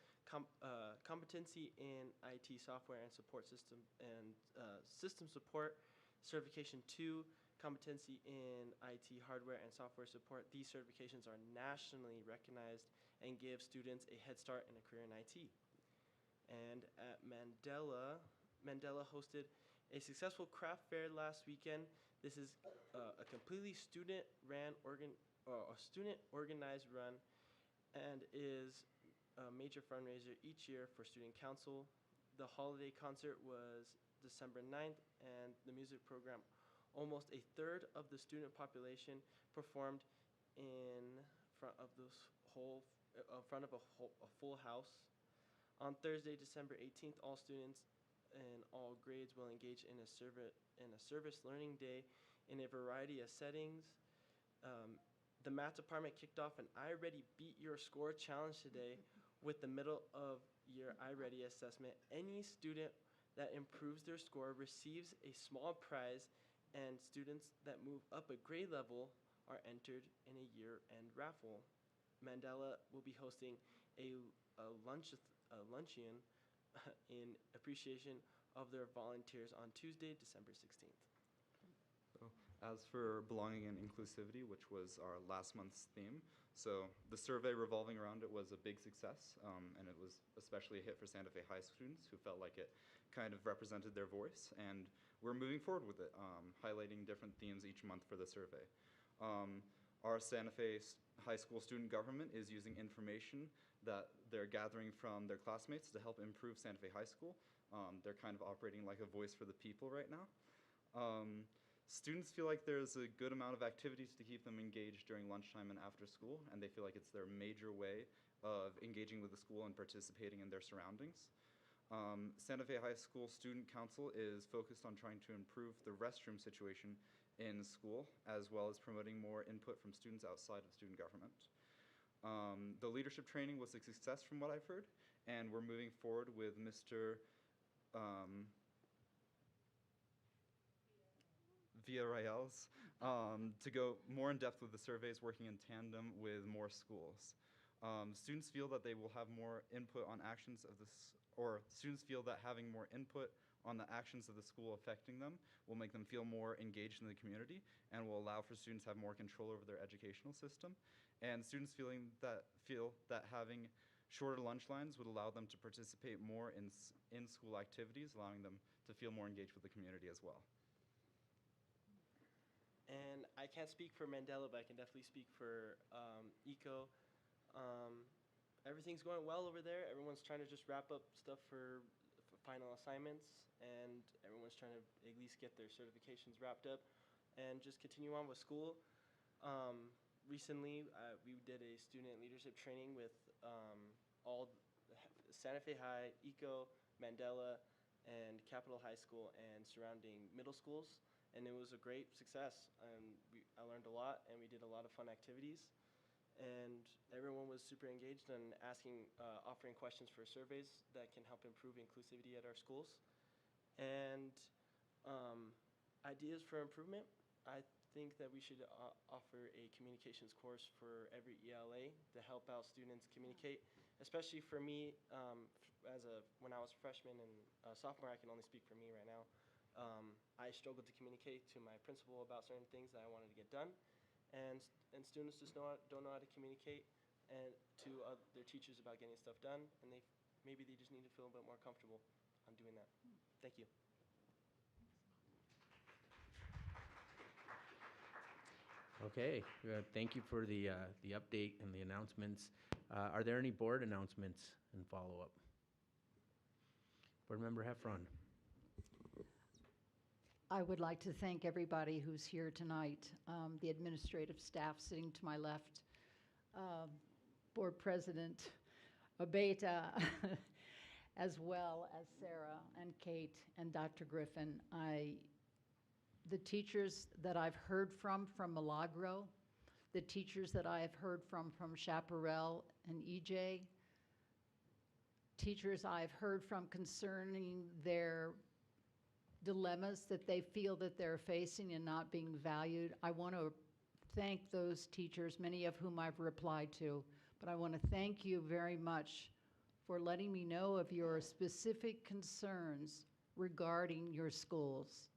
U: competency in IT software and support system and system support. Certification 2, competency in IT hardware and software support. These certifications are nationally recognized and give students a head start in a career in IT. And at Mandela hosted a successful craft fair last weekend. This is a completely student-organized run and is a major fundraiser each year for Student Council. The holiday concert was December 9th, and the music program, almost a third of the student population performed in front of a full house. On Thursday, December 18th, all students in all grades will engage in a service learning day in a variety of settings. The math department kicked off an iReady Beat Your Score challenge today with the middle of year iReady assessment. Any student that improves their score receives a small prize, and students that move up a grade level are entered in a year-end raffle. Mandela will be hosting a luncheon in appreciation of their volunteers on Tuesday, December 16th.
T: So, as for belonging and inclusivity, which was our last month's theme, so the survey revolving around it was a big success, and it was especially a hit for Santa Fe High students who felt like it kind of represented their voice, and we're moving forward with it, highlighting different themes each month for the survey. Our Santa Fe High School student government is using information that they're gathering from their classmates to help improve Santa Fe High School. They're kind of operating like a voice for the people right now. Students feel like there's a good amount of activities to keep them engaged during lunchtime and after school, and they feel like it's their major way of engaging with the school and participating in their surroundings. Santa Fe High School Student Council is focused on trying to improve the restroom situation in school, as well as promoting more input from students outside of student government. The leadership training was a success from what I've heard, and we're moving forward with Mr. Villarreal's to go more in depth with the surveys, working in tandem with more schools. Students feel that they will have more input on actions of or students feel that having more input on the actions of the school affecting them will make them feel more engaged in the community and will allow for students to have more control over their educational system. And students feel that having shorter lunch lines would allow them to participate more in school activities, allowing them to feel more engaged with the community as well.
U: And I can't speak for Mandela, but I can definitely speak for ECO. Everything's going well over there. Everyone's trying to just wrap up stuff for final assignments, and everyone's trying to at least get their certifications wrapped up and just continue on with school. Recently, we did a student leadership training with all Santa Fe High, ECO, Mandela, and Capitol High School and surrounding middle schools. And it was a great success. I learned a lot, and we did a lot of fun activities. And everyone was super engaged and offering questions for surveys that can help improve inclusivity at our schools. And ideas for improvement, I think that we should offer a communications course for every ELA to help out students communicate. Especially for me, when I was a freshman and sophomore, I can only speak for me right now. I struggled to communicate to my principal about certain things that I wanted to get done, and students just don't know how to communicate and to their teachers about getting stuff done, and maybe they just need to feel a bit more comfortable on doing that. Thank you.
F: Okay, thank you for the update and the announcements. Are there any board announcements and follow-up? Board Member Heffron.
E: I would like to thank everybody who's here tonight, the administrative staff sitting to my left, Board President Abeta, as well as Sarah and Kate and Dr. Griffin. The teachers that I've heard from Milagro, the teachers that I have heard from Chaparral and EJ, teachers I've heard from concerning their dilemmas that they feel that they're facing and not being valued. I want to thank those teachers, many of whom I've replied to, but I want to thank you very much for letting me know of your specific concerns regarding your schools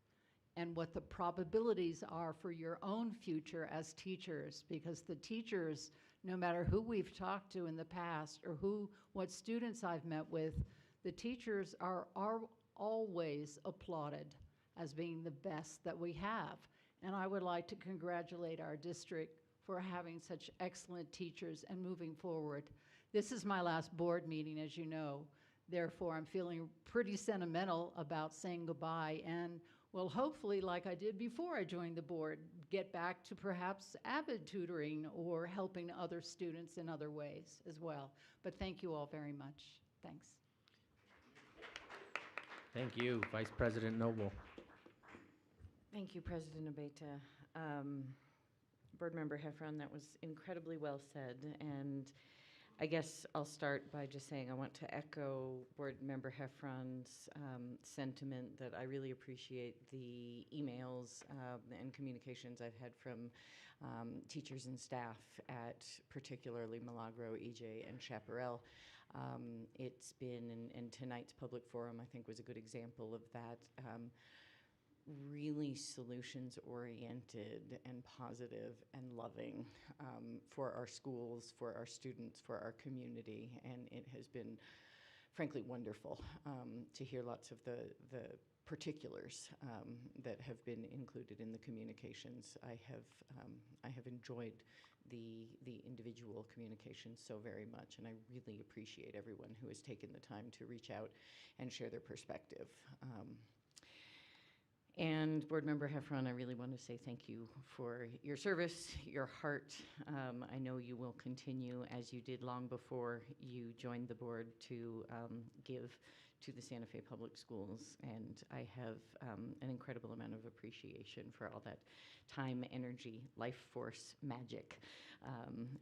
E: and what the probabilities are for your own future as teachers, because the teachers, no matter who we've talked to in the past or what students I've met with, the teachers are always applauded as being the best that we have. And I would like to congratulate our district for having such excellent teachers and moving forward. This is my last board meeting, as you know. Therefore, I'm feeling pretty sentimental about saying goodbye and will hopefully, like I did before I joined the board, get back to perhaps avid tutoring or helping other students in other ways as well. But thank you all very much. Thanks.
F: Thank you, Vice President Noble.
M: Thank you, President Abeta. Board Member Heffron, that was incredibly well said. And I guess I'll start by just saying I want to echo Board Member Heffron's sentiment that I really appreciate the emails and communications I've had from teachers and staff at particularly Milagro, EJ, and Chaparral. It's been, and tonight's public forum I think was a good example of that, really solutions-oriented and positive and loving for our schools, for our students, for our community, and it has been frankly wonderful to hear lots of the particulars that have been included in the communications. I have enjoyed the individual communications so very much, and I really appreciate everyone who has taken the time to reach out and share their perspective. And Board Member Heffron, I really want to say thank you for your service, your heart. I know you will continue, as you did long before you joined the board, to give to the Santa Fe Public Schools. And I have an incredible amount of appreciation for all that time, energy, life force, magic,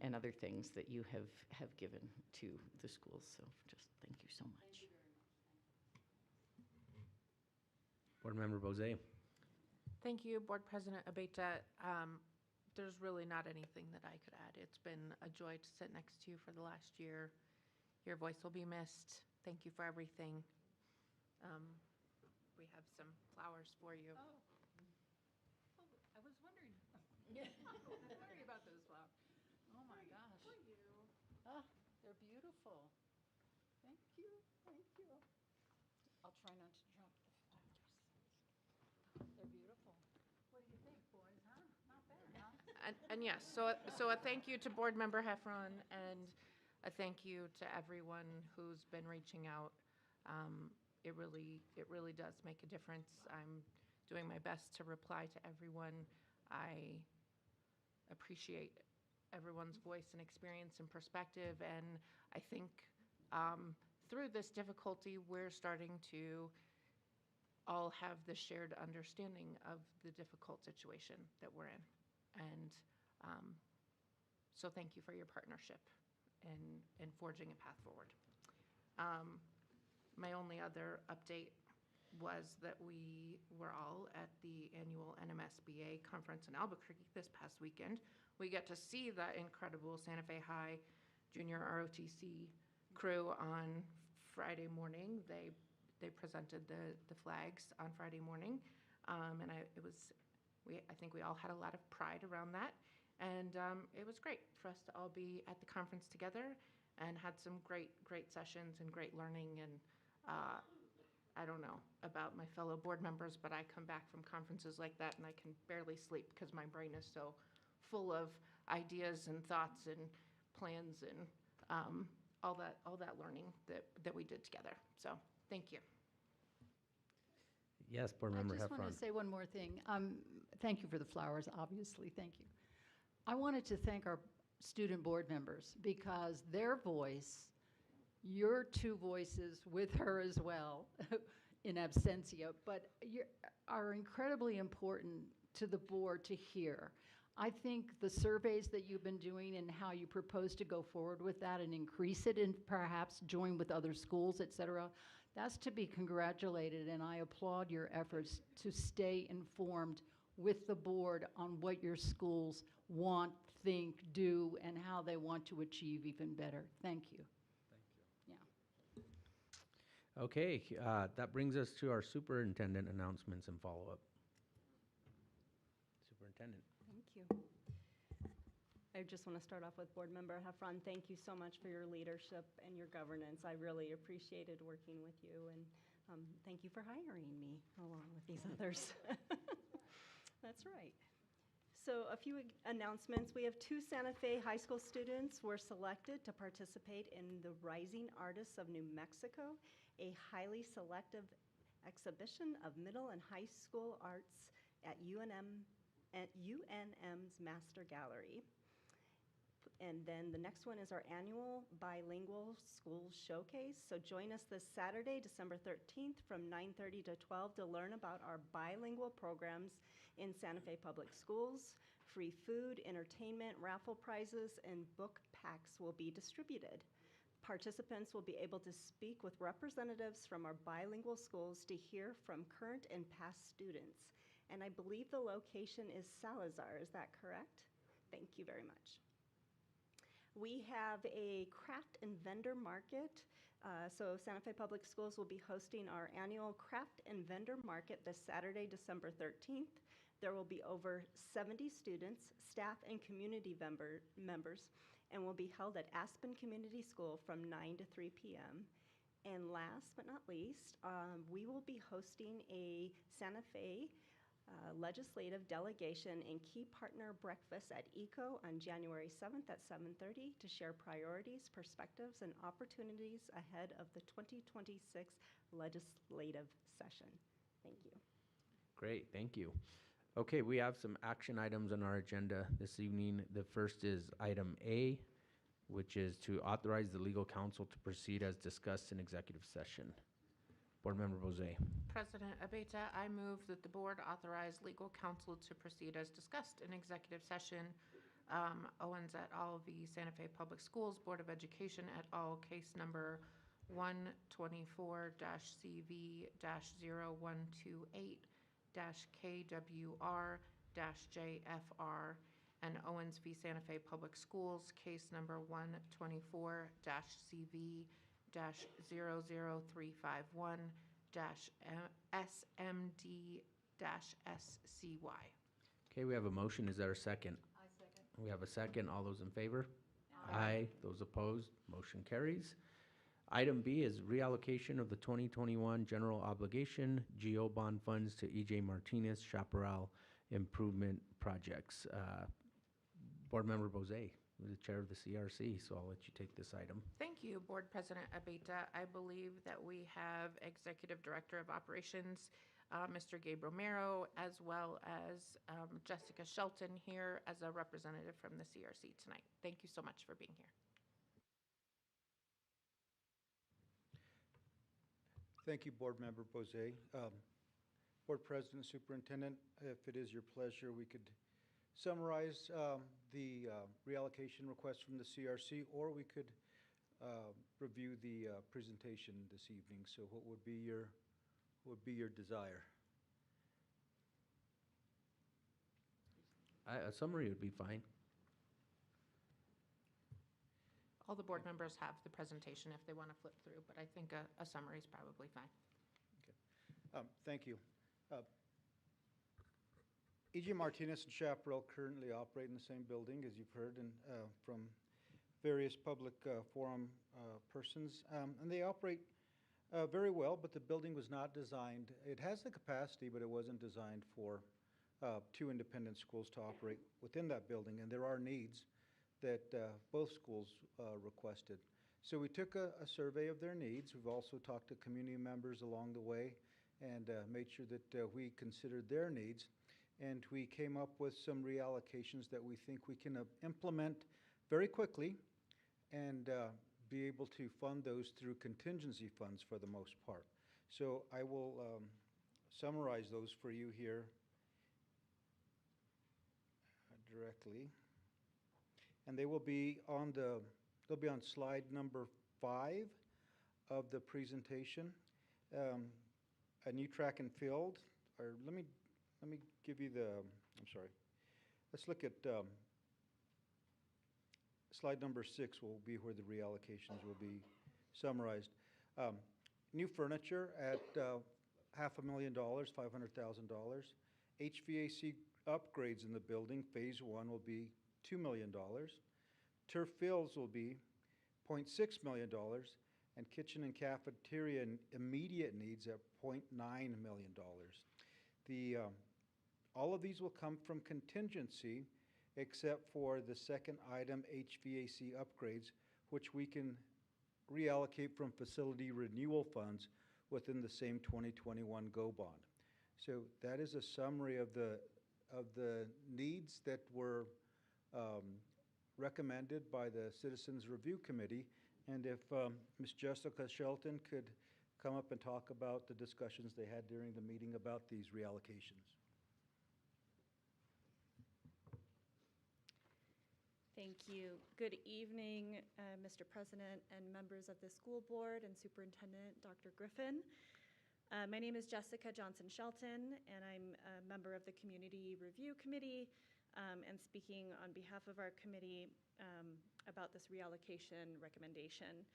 M: and other things that you have given to the schools. So just thank you so much.
F: Board Member Bozay.
D: Thank you, Board President Abeyta. There's really not anything that I could add. It's been a joy to sit next to you for the last year. Your voice will be missed. Thank you for everything. We have some flowers for you.
E: Oh, I was wondering. Sorry about those flowers. Oh my gosh. For you. Ah, they're beautiful. Thank you. Thank you. I'll try not to drop the flowers. They're beautiful. What do you think, boys? Huh? Not bad, huh?
D: And yes, so a thank you to Board Member Heffron and a thank you to everyone who's been reaching out. It really does make a difference. I'm doing my best to reply to everyone. I appreciate everyone's voice and experience and perspective, and I think through this difficulty, we're starting to all have the shared understanding of the difficult situation that we're in. And so thank you for your partnership in forging a path forward. My only other update was that we were all at the annual NMSBA conference in Albuquerque this past weekend. We get to see the incredible Santa Fe High Junior ROTC crew on Friday morning. They presented the flags on Friday morning, and I think we all had a lot of pride around that, and it was great for us to all be at the conference together and had some great sessions and great learning. And I don't know about my fellow board members, but I come back from conferences like that and I can barely sleep because my brain is so full of ideas and thoughts and plans and all that learning that we did together. So thank you.
F: Yes, Board Member
E: I just want
F: Heffron.
E: to say one more thing. Thank you for the flowers, obviously, thank you. I wanted to thank our student board members because their voice, your two voices with her as well, in absentia, but are incredibly important to the board to hear. I think the surveys that you've been doing and how you propose to go forward with that and increase it and perhaps join with other schools, et cetera, that's to be congratulated, and I applaud your efforts to stay informed with the board on what your schools want, think, do, and how they want to achieve even better. Thank you.
F: Okay, that brings us to our superintendent announcements and follow-up. Superintendent.
V: Thank you. I just want to start off with Board Member Heffron. Thank you so much for your leadership and your governance. I really appreciated working with you, and thank you for hiring me along with these others. That's right. So a few announcements. We have 2 Santa Fe high school students were selected to participate in the Rising Artists of New Mexico, a highly selective exhibition of middle and high school arts at UNM's Master Gallery. And then the next one is our annual bilingual school showcase. So join us this Saturday, December 13th from 9:30 to 12 to learn about our bilingual programs in Santa Fe Public Schools. Free food, entertainment, raffle prizes, and book packs will be distributed. Participants will be able to speak with representatives from our bilingual schools to hear from current and past students. And I believe the location is Salazar, is that correct? Thank you very much. We have a craft and vendor market. So Santa Fe Public Schools will be hosting our annual craft and vendor market this Saturday, December 13th. There will be over 70 students, staff, and community members, and will be held at Aspen Community School from 9 to 3 p.m. And last but not least, we will be hosting a Santa Fe legislative delegation and key partner breakfast at ECO on January 7th at 7:30 to share priorities, perspectives, and opportunities ahead of the 2026 legislative session. Thank you.
F: Great, thank you. Okay, we have some action items on our agenda this evening. The first is item A, which is to authorize the legal counsel to proceed as discussed in executive session. Board Member Bozay.
D: President Abeta, I move that the board authorize legal counsel to proceed as discussed in executive session. Owens et al. V. Santa Fe Public Schools Board of Education et al. Case number 124-CV-0128-KWR-JFR, and Owens v. Santa Fe Public Schools, case number 124-CV-00351-SMD-SCY.
F: Okay, we have a motion. Is there a second?
E: I second.
F: We have a second. All those in favor? Aye. Those opposed? Motion carries. Item B is reallocation of the 2021 general obligation GO bond funds to EJ Martinez Chaparral Improvement Projects. Board Member Bozay, you're the chair of the CRC, so I'll let you take this item.
D: Thank you, Board President Abeta. I believe that we have Executive Director of Operations, Mr. Gabe Romero, as well as Jessica Shelton here as a representative from the CRC tonight. Thank you so much for being here.
A: Thank you, Board Member Bozay. Board President, Superintendent, if it is your pleasure, we could summarize the reallocation request from the CRC, or we could review the presentation this evening. So what would be your desire?
F: A summary would be fine.
D: All the board members have the presentation if they want to flip through, but I think a summary is probably fine.
A: Thank you. EJ Martinez and Chaparral currently operate in the same building, as you've heard from various public forum persons, and they operate very well, but the building was not designed. It has the capacity, but it wasn't designed for two independent schools to operate within that building, and there are needs that both schools requested. So we took a survey of their needs. We've also talked to community members along the way and made sure that we considered their needs. And we came up with some reallocations that we think we can implement very quickly and be able to fund those through contingency funds for the most part. So I will summarize those for you here directly. And they will be on they'll be on slide number 5 of the presentation. A new track and field, or let me give you I'm sorry. Let's look at slide number 6 will be where the reallocations will be summarized. New furniture at $500,000, $500,000. HVAC upgrades in the building, phase 1 will be $2 million. Turf fields will be $0.6 million, and kitchen and cafeteria and immediate needs at $0.9 million. All of these will come from contingency, except for the second item, HVAC upgrades, which we can reallocate from facility renewal funds within the same 2021 GO bond. So that is a summary of the needs that were recommended by the Citizens Review Committee. And if Ms. Jessica Shelton could come up and talk about the discussions they had during the meeting about these reallocations.
V: Thank you. Good evening, Mr. President and members of the school board and Superintendent Dr. Griffin. My name is Jessica Johnson Shelton, and I'm a member of the Community Review Committee and speaking on behalf of our committee about this reallocation recommendation.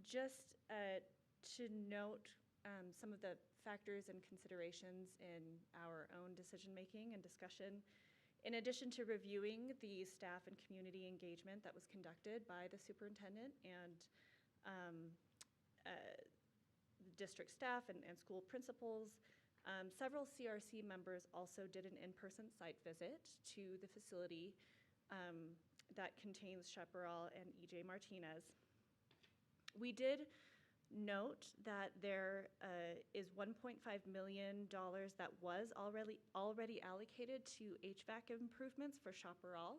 V: Just to note some of the factors and considerations in our own decision-making and discussion. In addition to reviewing the staff and community engagement that was conducted by the superintendent and district staff and school principals, several CRC members also did an in-person site visit to the facility that contains Chaparral and EJ Martinez. We did note that there is $1.5 million that was already allocated to HVAC improvements for Chaparral,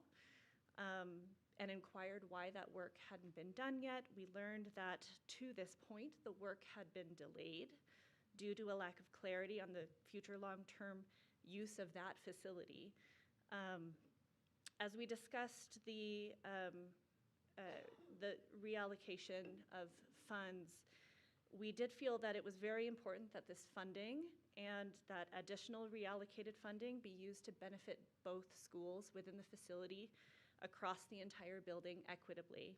V: and inquired why that work hadn't been done yet. We learned that to this point, the work had been delayed due to a lack of clarity on the future long-term use of that facility. As we discussed the reallocation of funds, we did feel that it was very important that this funding and that additional reallocated funding be used to benefit both schools within the facility across the entire building equitably.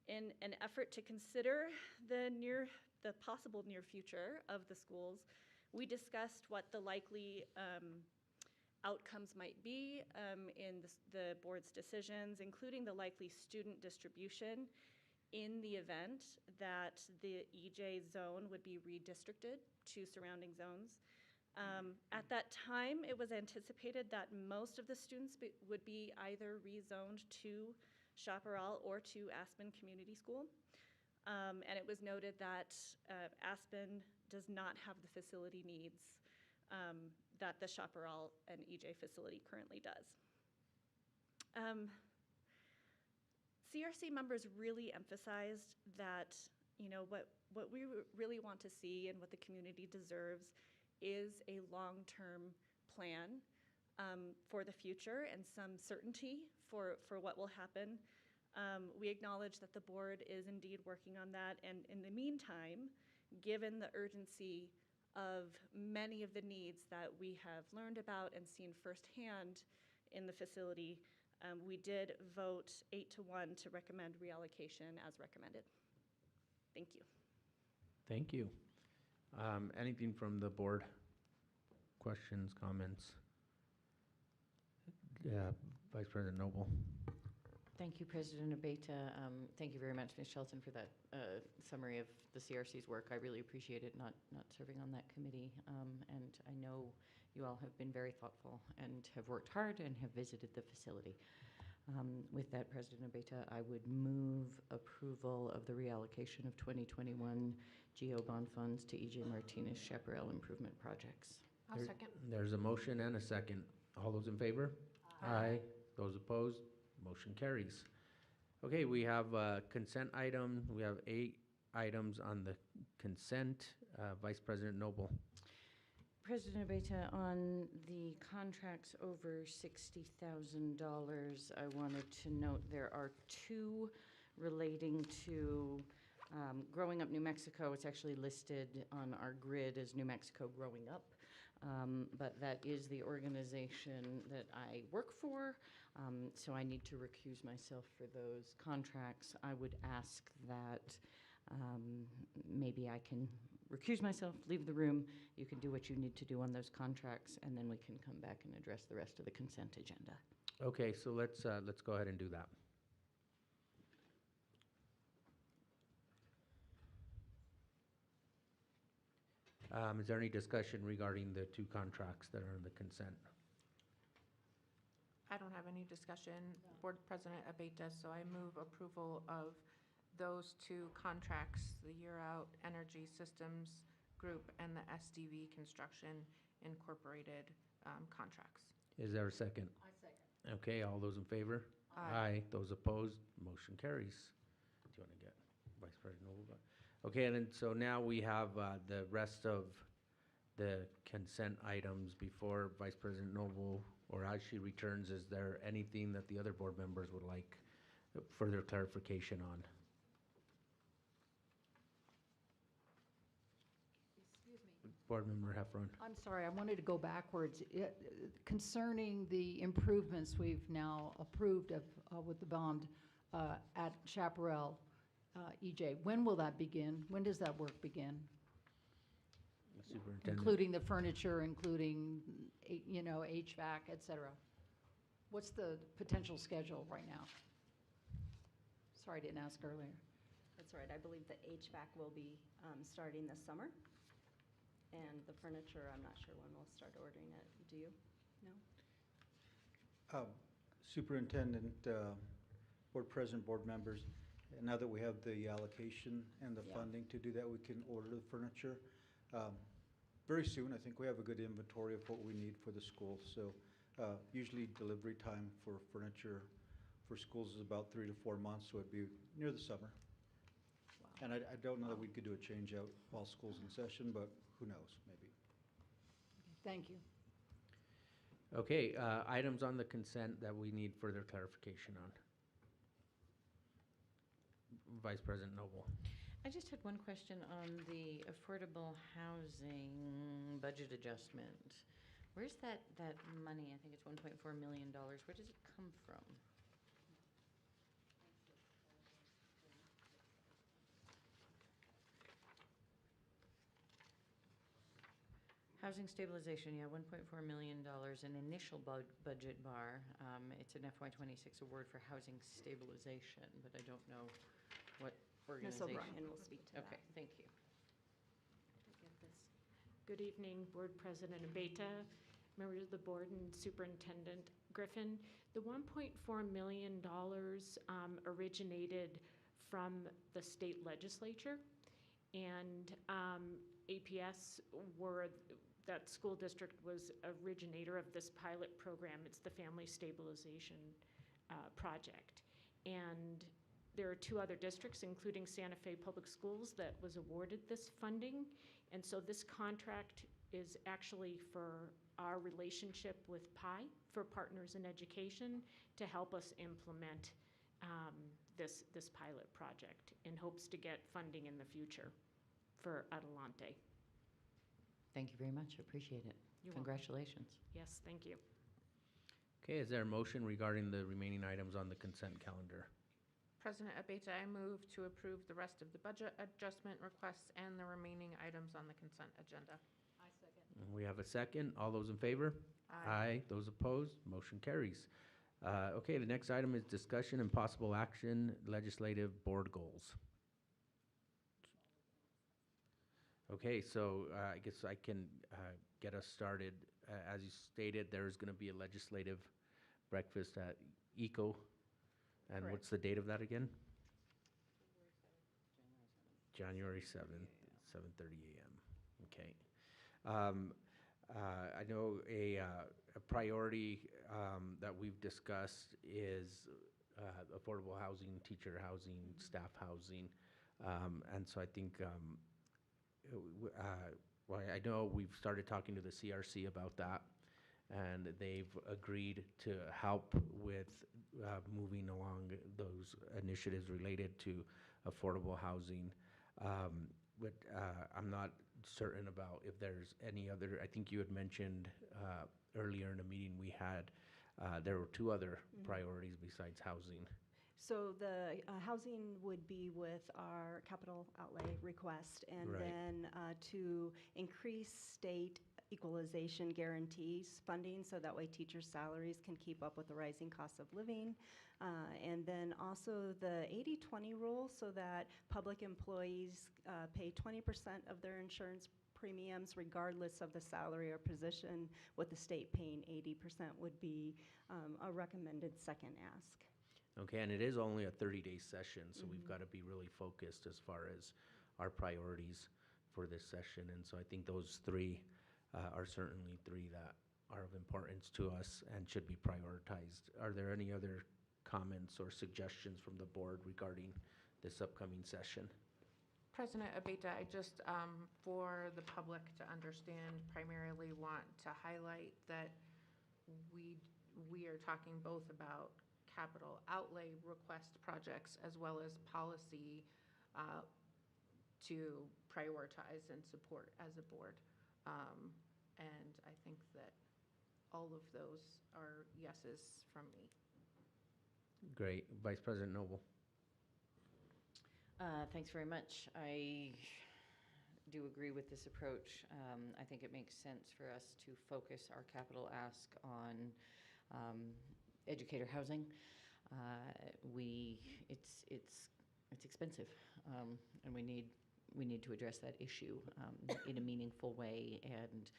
V: In an effort to consider the possible near future of the schools, we discussed what the likely outcomes might be in the board's decisions, including the likely student distribution in the event that the EJ zone would be redistricted to surrounding zones. At that time, it was anticipated that most of the students would be either rezoned to Chaparral or to Aspen Community School. And it was noted that Aspen does not have the facility needs that the Chaparral and EJ facility currently does. CRC members really emphasized that, you know, what we really want to see and what the community deserves is a long-term plan for the future and some certainty for what will happen. We acknowledge that the board is indeed working on that, and in the meantime, given the urgency of many of the needs that we have learned about and seen firsthand in the facility, we did vote 8-1 to recommend reallocation as recommended. Thank you.
F: Thank you. Anything from the board? Questions, comments? Yeah, Vice President Noble.
M: Thank you, President Abeyta. Thank you very much, Ms. Shelton, for that summary of the CRC's work. I really appreciate it, not serving on that committee. And I know you all have been very thoughtful and have worked hard and have visited the facility. With that, President Abeyta, I would move approval of the reallocation of 2021 GO bond funds to EJ Martinez Chaparral Improvement Projects.
D: I'll second.
F: There's a motion and a second. All those in favor? Aye. Those opposed? Motion carries. Okay, we have a consent item. We have 8 items on the consent. Vice President Noble.
M: President Abeyta, on the contracts over $60,000, I wanted to note there are 2 relating to Growing Up New Mexico. It's actually listed on our grid as New Mexico Growing Up, but that is the organization that I work for, so I need to recuse myself for those contracts. I would ask that maybe I can recuse myself, leave the room. You can do what you need to do on those contracts, and then we can come back and address the rest of the consent agenda.
F: Okay, so let's go ahead and do that. Is there any discussion regarding the 2 contracts that are on the consent?
D: I don't have any discussion. Board President Abeyta, so I move approval of those 2 contracts, the Year Out Energy Systems Group and the SDV Construction Incorporated contracts.
F: Is there a second?
E: I second.
F: Okay, all those in favor?
D: Aye.
F: Those opposed? Motion carries. Do you want to get Vice President Noble? Okay, and then, so now we have the rest of the consent items before Vice President Noble, or as she returns. Is there anything that the other board members would like further clarification on?
E: Excuse me.
F: Board Member Heffron.
E: I'm sorry, I wanted to go backwards. Concerning the improvements we've now approved of with the bond at Chaparral, EJ, when will that begin? When does that work begin?
F: Superintendent.
E: Including the furniture, including, you know, HVAC, et cetera. What's the potential schedule right now? Sorry, I didn't ask earlier.
V: That's right. I believe the HVAC will be starting this summer. And the furniture, I'm not sure when we'll start ordering it. Do you? No?
A: Superintendent, Board President, board members, now that we have the allocation and the
E: Yeah.
A: funding to do that, we can order the furniture. Very soon, I think we have a good inventory of what we need for the schools. So usually delivery time for furniture for schools is about 3 to 4 months, so it'd be near the summer. And I don't know that we could do a change out while school's in session, but who knows, maybe.
E: Thank you.
F: Okay, items on the consent that we need further clarification on. Vice President Noble.
M: I just had one question on the affordable housing budget adjustment. Where's that money? I think it's $1.4 million. Where does it come from? Housing stabilization, yeah, $1.4 million, an initial budget bar. It's an FY26 award for housing stabilization, but I don't know what
V: Ms.
M: organization.
V: O'Brien will speak to that.
M: Okay, thank you.
G: Get this. Good evening, Board President Abeta, members of the board, and Superintendent Griffin. The $1.4 million originated from the state legislature, and APS that school district was originator of this pilot program. It's the Family Stabilization Project. And there are 2 other districts, including Santa Fe Public Schools, that was awarded this funding. And so this contract is actually for our relationship with PI, for Partners in Education, to help us implement this pilot project in hopes to get funding in the future for Adelante.
M: Thank you very much, appreciate it.
G: You're welcome.
M: Congratulations.
G: Yes, thank you.
F: Okay, is there a motion regarding the remaining items on the consent calendar?
D: President Abeta, I move to approve the rest of the budget adjustment requests and the remaining items on the consent agenda.
E: I second.
F: We have a second. All those in favor?
D: Aye.
F: Those opposed? Motion carries. Okay, the next item is discussion and possible action, legislative board goals. Okay, so I guess I can get us started. As you stated, there's going to be a legislative breakfast at ECO. And
D: Correct.
F: what's the date of that again? January 7th, 7:30 a.m. Okay. I know a priority that we've discussed is affordable housing, teacher housing, staff housing. And so I think, well, I know we've started talking to the CRC about that, and they've agreed to help with moving along those initiatives related to affordable housing. But I'm not certain about if there's any other, I think you had mentioned earlier in the meeting we had, there were 2 other priorities besides housing.
V: So the housing would be with our capital outlay request, and
F: Right.
V: then to increase state equalization guarantees funding, so that way teachers' salaries can keep up with the rising cost of living. And then also the 80-20 rule, so that public employees pay 20% of their insurance premiums regardless of the salary or position, with the state paying 80% would be a recommended second ask.
F: Okay, and it is only a 30-day session, so we've got to be really focused as far as our priorities for this session. And so I think those 3 are certainly 3 that are of importance to us and should be prioritized. Are there any other comments or suggestions from the board regarding this upcoming session?
D: President Abeta, I just, for the public to understand, primarily want to highlight that we are talking both about capital outlay request projects as well as policy to prioritize and support as a board. And I think that all of those are yeses from me.
F: Great. Vice President Noble.
M: Thanks very much. I do agree with this approach. I think it makes sense for us to focus our capital ask on educator housing. It's expensive, and we need to address that issue in a meaningful way. And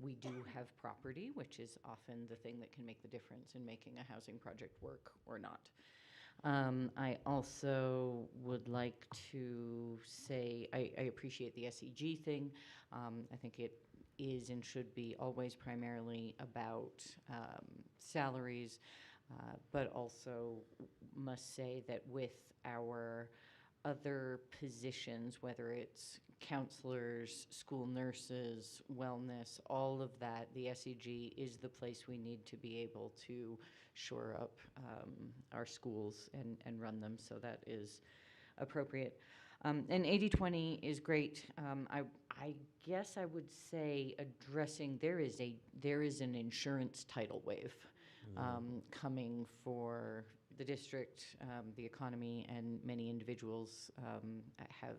M: we do have property, which is often the thing that can make the difference in making a housing project work or not. I also would like to say I appreciate the SEG thing. I think it is and should be always primarily about salaries, but also must say that with our other positions, whether it's counselors, school nurses, wellness, all of that, the SEG is the place we need to be able to shore up our schools and run them, so that is appropriate. And 80/20 is great. I guess I would say addressing, there is an insurance tidal wave coming for the district, the economy, and many individuals have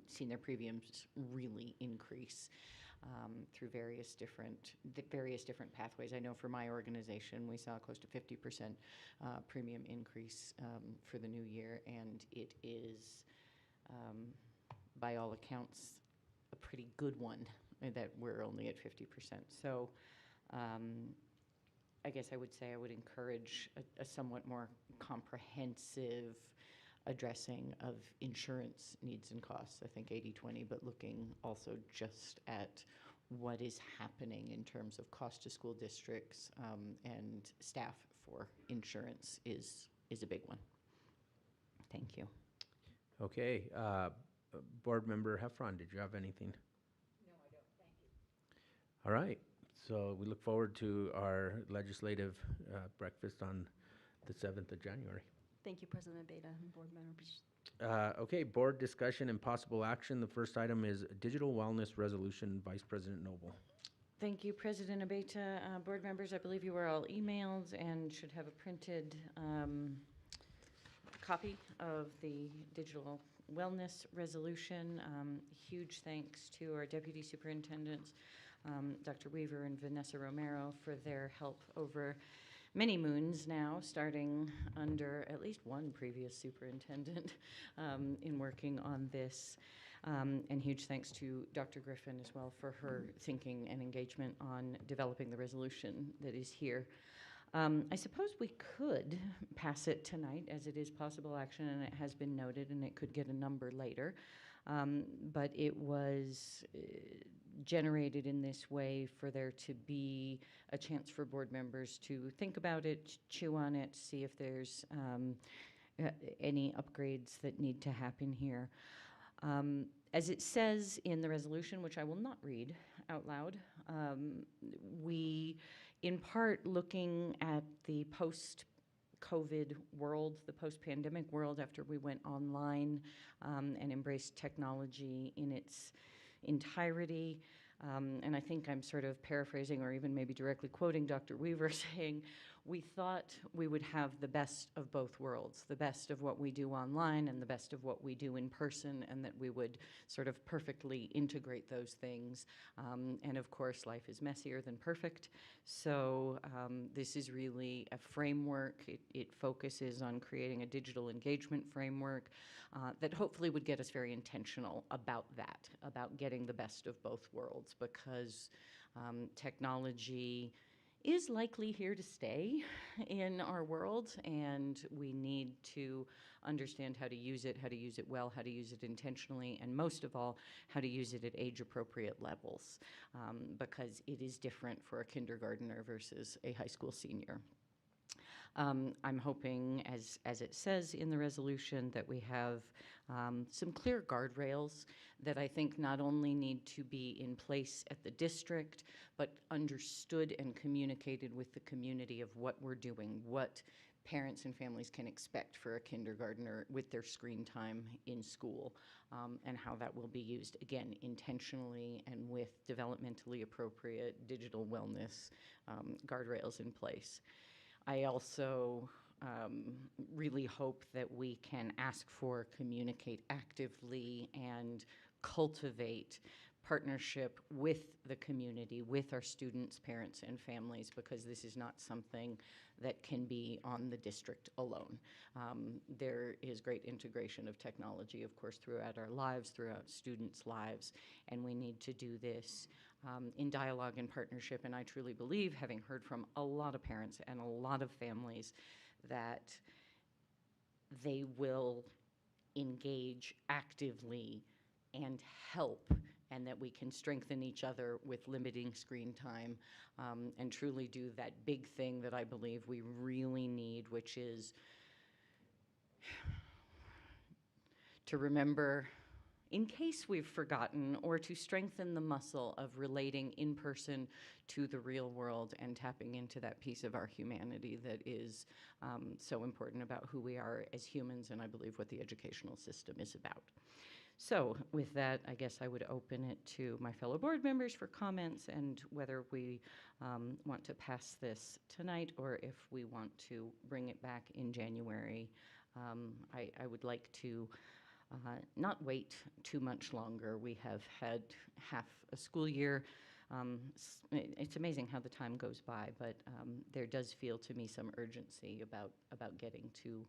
M: seen their premiums really increase through various different pathways. I know for my organization, we saw close to 50% premium increase for the new year, and it is, by all accounts, a pretty good one that we're only at 50%. So I guess I would say I would encourage a somewhat more comprehensive addressing of insurance needs and costs. I think 80/20, but looking also just at what is happening in terms of cost to school districts and staff for insurance is a big one. Thank you.
F: Okay, Board Member Heffron, did you have anything?
E: No, I don't. Thank you.
F: All right, so we look forward to our legislative breakfast on the 7th of January.
V: Thank you, President Beta and board members.
F: Okay, board discussion and possible action. The first item is Digital Wellness Resolution, Vice President Noble.
M: Thank you, President Abeta. Board members, I believe you were all emailed and should have a printed copy of the digital wellness resolution. Huge thanks to our deputy superintendents, Dr. Weaver and Vanessa Romero, for their help over many moons now, starting under at least one previous superintendent in working on this. And huge thanks to Dr. Griffin as well for her thinking and engagement on developing the resolution that is here. I suppose we could pass it tonight, as it is possible action, and it has been noted, and it could get a number later. But it was generated in this way for there to be a chance for board members to think about it, chew on it, see if there's any upgrades that need to happen here. As it says in the resolution, which I will not read out loud, we, in part, looking at the post-COVID world, the post-pandemic world after we went online and embraced technology in its entirety. And I think I'm sort of paraphrasing or even maybe directly quoting Dr. Weaver saying, we thought we would have the best of both worlds, the best of what we do online and the best of what we do in person, and that we would sort of perfectly integrate those things. And of course, life is messier than perfect. So this is really a framework. It focuses on creating a digital engagement framework that hopefully would get us very intentional about that, about getting the best of both worlds, because technology is likely here to stay in our world, and we need to understand how to use it well, how to use it intentionally, and most of all, how to use it at age-appropriate levels, because it is different for a kindergartner versus a high school senior. I'm hoping, as it says in the resolution, that we have some clear guardrails that I think not only need to be in place at the district, but understood and communicated with the community of what we're doing, what parents and families can expect for a kindergartner with their screen time in school, and how that will be used, again, intentionally and with developmentally appropriate digital wellness guardrails in place. I also really hope that we can ask for, communicate actively, and cultivate partnership with the community, with our students, parents, and families, because this is not something that can be on the district alone. There is great integration of technology, of course, throughout our lives, throughout students' lives, and we need to do this in dialogue and partnership. And I truly believe, having heard from a lot of parents and a lot of families, that they will engage actively and help, and that we can strengthen each other with limiting screen time, and truly do that big thing that I believe we really need, which is to remember, in case we've forgotten, or to strengthen the muscle of relating in person to the real world and tapping into that piece of our humanity that is so important about who we are as humans, and I believe what the educational system is about. So with that, I guess I would open it to my fellow board members for comments, and whether we want to pass this tonight or if we want to bring it back in January. I would like to not wait too much longer. We have had half a school year. It's amazing how the time goes by, but there does feel to me some urgency about getting to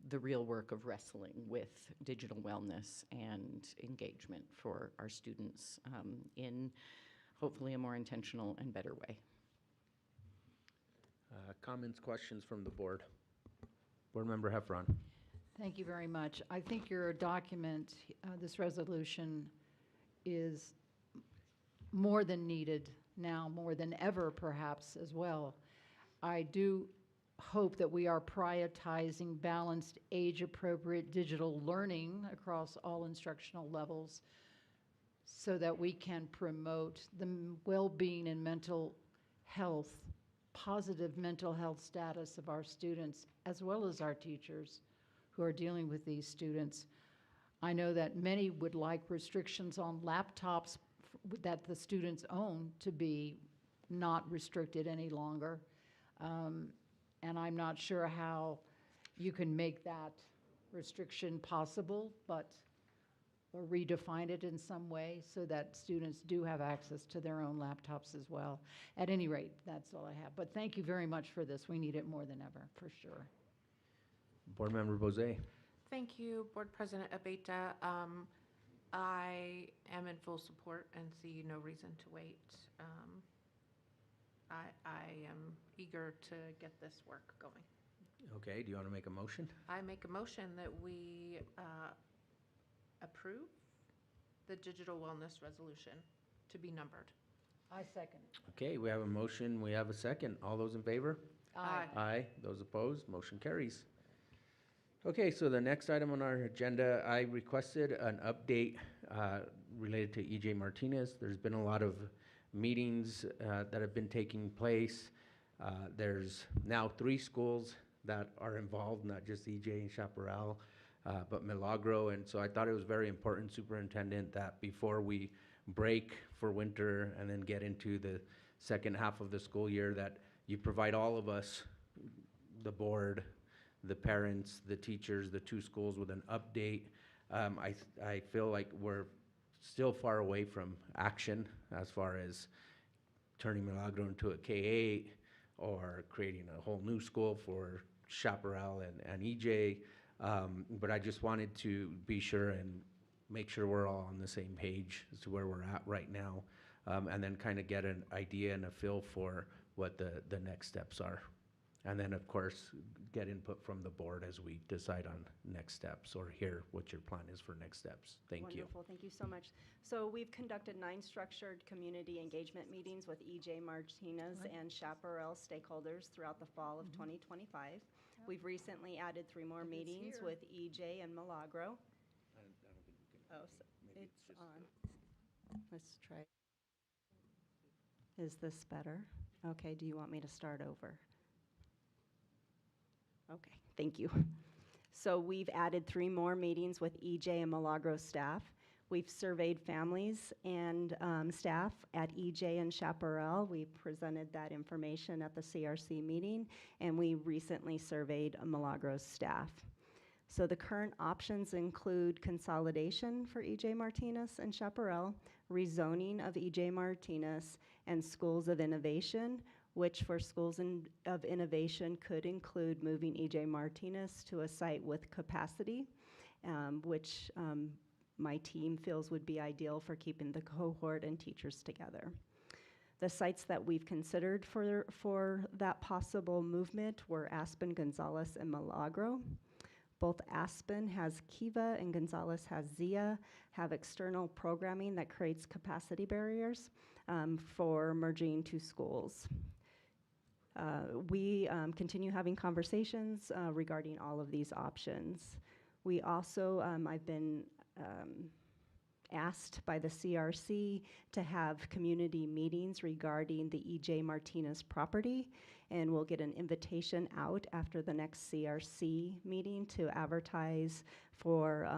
M: the real work of wrestling with digital wellness and engagement for our students in hopefully a more intentional and better way.
F: Comments, questions from the board? Board Member Heffron.
E: Thank you very much. I think your document, this resolution, is more than needed now, more than ever perhaps as well. I do hope that we are prioritizing balanced, age-appropriate digital learning across all instructional levels so that we can promote the well-being and mental health, positive mental health status of our students, as well as our teachers who are dealing with these students. I know that many would like restrictions on laptops that the students own to be not restricted any longer. And I'm not sure how you can make that restriction possible, but or redefine it in some way so that students do have access to their own laptops as well. At any rate, that's all I have. But thank you very much for this. We need it more than ever, for sure.
F: Board Member Bozay.
D: Thank you, Board President Abeyta. I am in full support and see no reason to wait. I am eager to get this work going.
F: Okay, do you want to make a motion?
D: I make a motion that we approve the digital wellness resolution to be numbered.
E: I second.
F: Okay, we have a motion, we have a second. All those in favor?
D: Aye.
F: Aye. Those opposed? Motion carries. Okay, so the next item on our agenda, I requested an update related to EJ Martinez. There's been a lot of meetings that have been taking place. There's now 3 schools that are involved, not just EJ and Chaparral, but Milagro. And so I thought it was very important, Superintendent, that before we break for winter and then get into the second half of the school year, that you provide all of us, the board, the parents, the teachers, the 2 schools, with an update. I feel like we're still far away from action as far as turning Milagro into a K-8 or creating a whole new school for Chaparral and EJ. But I just wanted to be sure and make sure we're all on the same page as to where we're at right now, and then kind of get an idea and a feel for what the next steps are. And then, of course, get input from the board as we decide on next steps or hear what your plan is for next steps. Thank you.
V: Wonderful, thank you so much. So we've conducted 9 structured community engagement meetings with EJ Martinez and Chaparral stakeholders throughout the fall of 2025. We've recently added 3 more meetings with EJ and Milagro. Oh, so it's on. Let's try. Is this better? Okay, do you want me to start over? Okay, thank you. So we've added 3 more meetings with EJ and Milagro staff. We've surveyed families and staff at EJ and Chaparral. We presented that information at the CRC meeting, and we recently surveyed Milagro's staff. So the current options include consolidation for EJ Martinez and Chaparral, rezoning of EJ Martinez, and schools of innovation, which for schools of innovation could include moving EJ Martinez to a site with capacity, which my team feels would be ideal for keeping the cohort and teachers together. The sites that we've considered for that possible movement were Aspen, Gonzales, and Milagro. Both Aspen has Kiva and Gonzales has Zia, have external programming that creates capacity barriers for merging two schools. We continue having conversations regarding all of these options. We also, I've been asked by the CRC to have community meetings regarding the E.J. Martinez property, and we'll get an invitation out after the next CRC meeting to advertise for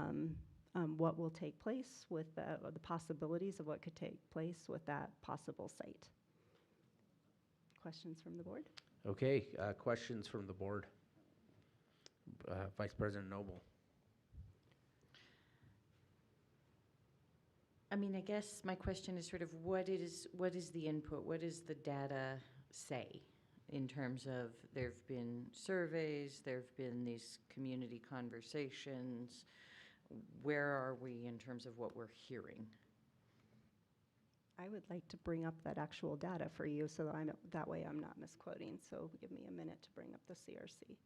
V: what will take place with the possibilities of what could take place with that possible site. Questions from the board?
F: Okay, questions from the board? Vice President Noble.
M: I mean, I guess my question is sort of what is the input? What does the data say in terms of there've been surveys, there've been these community conversations? Where are we in terms of what we're hearing?
V: I would like to bring up that actual data for you so that that way I'm not misquoting. So give me a minute to bring up the CRC.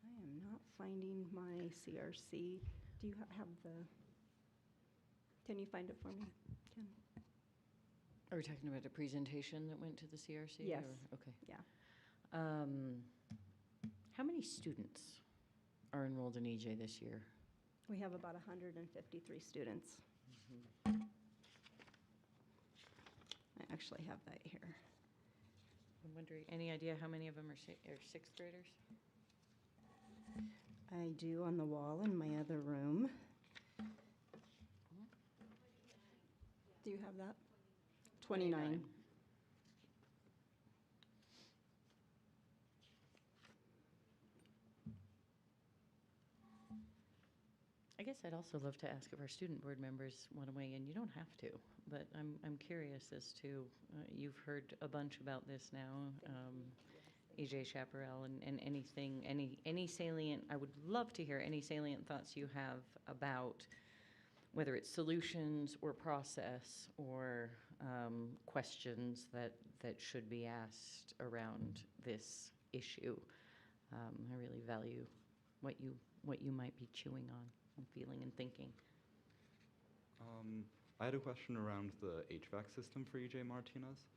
V: I am not finding my CRC. Do you have can you find it for me, Ken?
M: Are we talking about a presentation that went to the CRC?
V: Yes.
M: Or? Okay.
V: Yeah.
M: How many students are enrolled in EJ this year?
V: We have about 153 students.
M: Mm-hmm.
V: I actually have that here.
M: I'm wondering, any idea how many of them are sixth graders?
V: I do on the wall in my other room. Do you have that? 29.
M: I guess I'd also love to ask if our student board members want to weigh in. You don't have to, but I'm curious as to, you've heard a bunch about this now, EJ Chaparral, and anything, any salient, I would love to hear any salient thoughts you have about whether it's solutions or process or questions that should be asked around this issue. I really value what you might be chewing on and feeling and thinking.
T: I had a question around the HVAC system for EJ Martinez.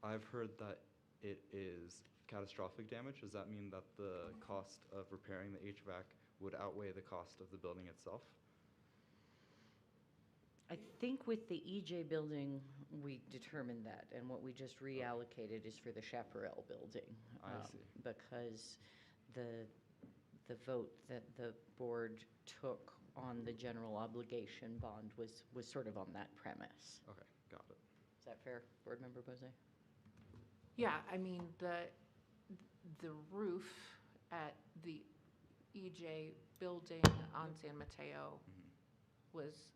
T: I've heard that it is catastrophic damage. Does that mean that the cost of repairing the HVAC would outweigh the cost of the building itself?
M: I think with the EJ building, we determined that, and what we just reallocated is for the Chaparral building.
T: I see.
M: Because the vote that the board took on the general obligation bond was sort of on that premise.
T: Okay, got it.
M: Is that fair, Board Member Bose?
D: Yeah, I mean, the roof at the EJ building on San Mateo was,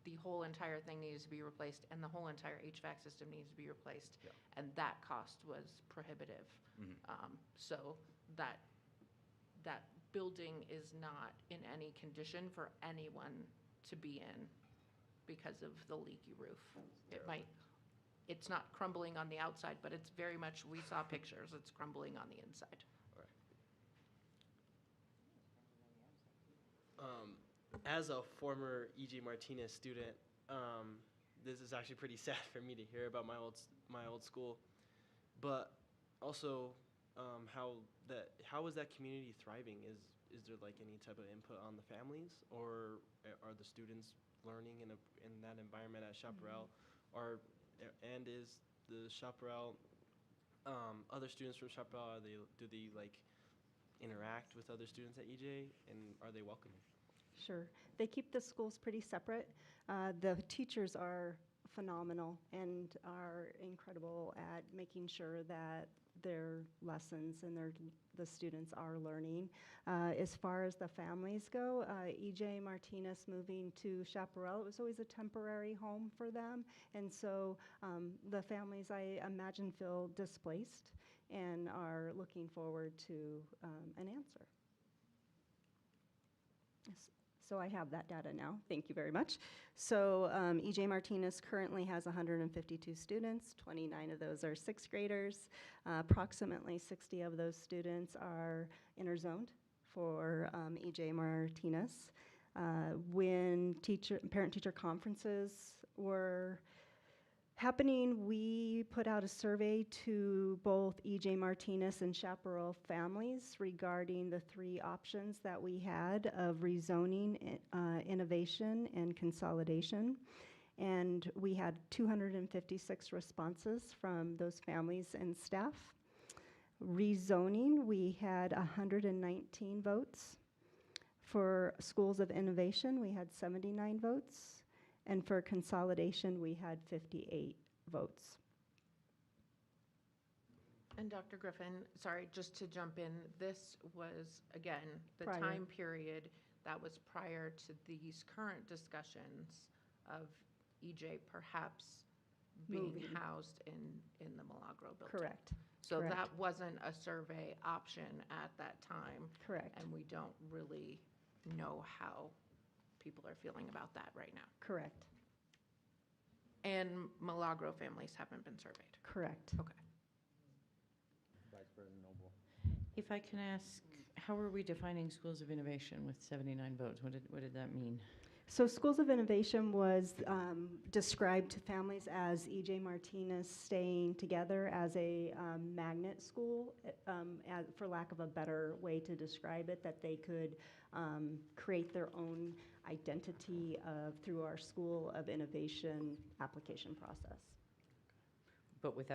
D: the whole entire thing needs to be replaced, and the whole entire HVAC system needs to be replaced.
T: Yeah.
D: And that cost was prohibitive. So that building is not in any condition for anyone to be in because of the leaky roof. It's not crumbling on the outside, but it's very much, we saw pictures, it's crumbling on the inside.
U: As a former E.J. Martinez student, this is actually pretty sad for me to hear about my old school, but also how is that community thriving? Is there like any type of input on the families, or are the students learning in that environment at Chaparral, and is the Chaparral other students from Chaparral, do they like interact with other students at EJ, and are they welcoming?
V: Sure. They keep the schools pretty separate. The teachers are phenomenal and are incredible at making sure that their lessons and the students are learning. As far as the families go, EJ Martinez moving to Chaparral, it was always a temporary home for them. And so the families, I imagine, feel displaced and are looking forward to an answer. Yes. So I have that data now. Thank you very much. So EJ Martinez currently has 152 students. 29 of those are sixth graders. Approximately 60 of those students are interzoned for EJ Martinez. When parent-teacher conferences were happening, we put out a survey to both EJ Martinez and Chaparral families regarding the three options that we had of rezoning, innovation, and consolidation. And we had 256 responses from those families and staff. Rezoning, we had 119 votes. For schools of innovation, we had 79 votes. And for consolidation, we had 58 votes.
D: And Dr. Griffin, sorry, just to jump in, this was, again, the
V: Prior.
D: time period that was prior to these current discussions of EJ perhaps being
V: Moving.
D: housed in the Milagro building.
V: Correct.
D: So
V: Correct.
D: that wasn't a survey option at that time.
V: Correct.
D: And we don't really know how people are feeling about that right now.
V: Correct.
D: And Milagro families haven't been surveyed.
V: Correct.
D: Okay.
F: Vice President Noble.
M: If I can ask, how are we defining schools of innovation with 79 votes? What did that mean?
V: So Schools of Innovation was described to families as EJ Martinez staying together as a magnet school, for lack of a better way to describe it, that they could create their own identity through our School of Innovation application process.
M: But with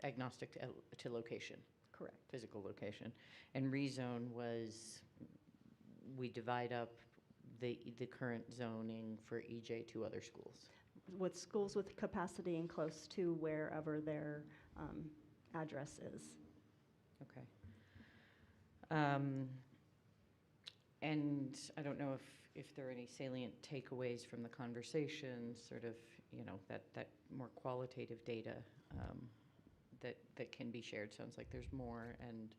M: agnostic to location?
V: Correct.
M: Physical location. And rezone was, we divide up the current zoning for EJ to other schools.
V: With schools with capacity and close to wherever their address is.
M: Okay. And I don't know if there are any salient takeaways from the conversation, sort of, that more qualitative data that can be shared. Sounds like there's more, and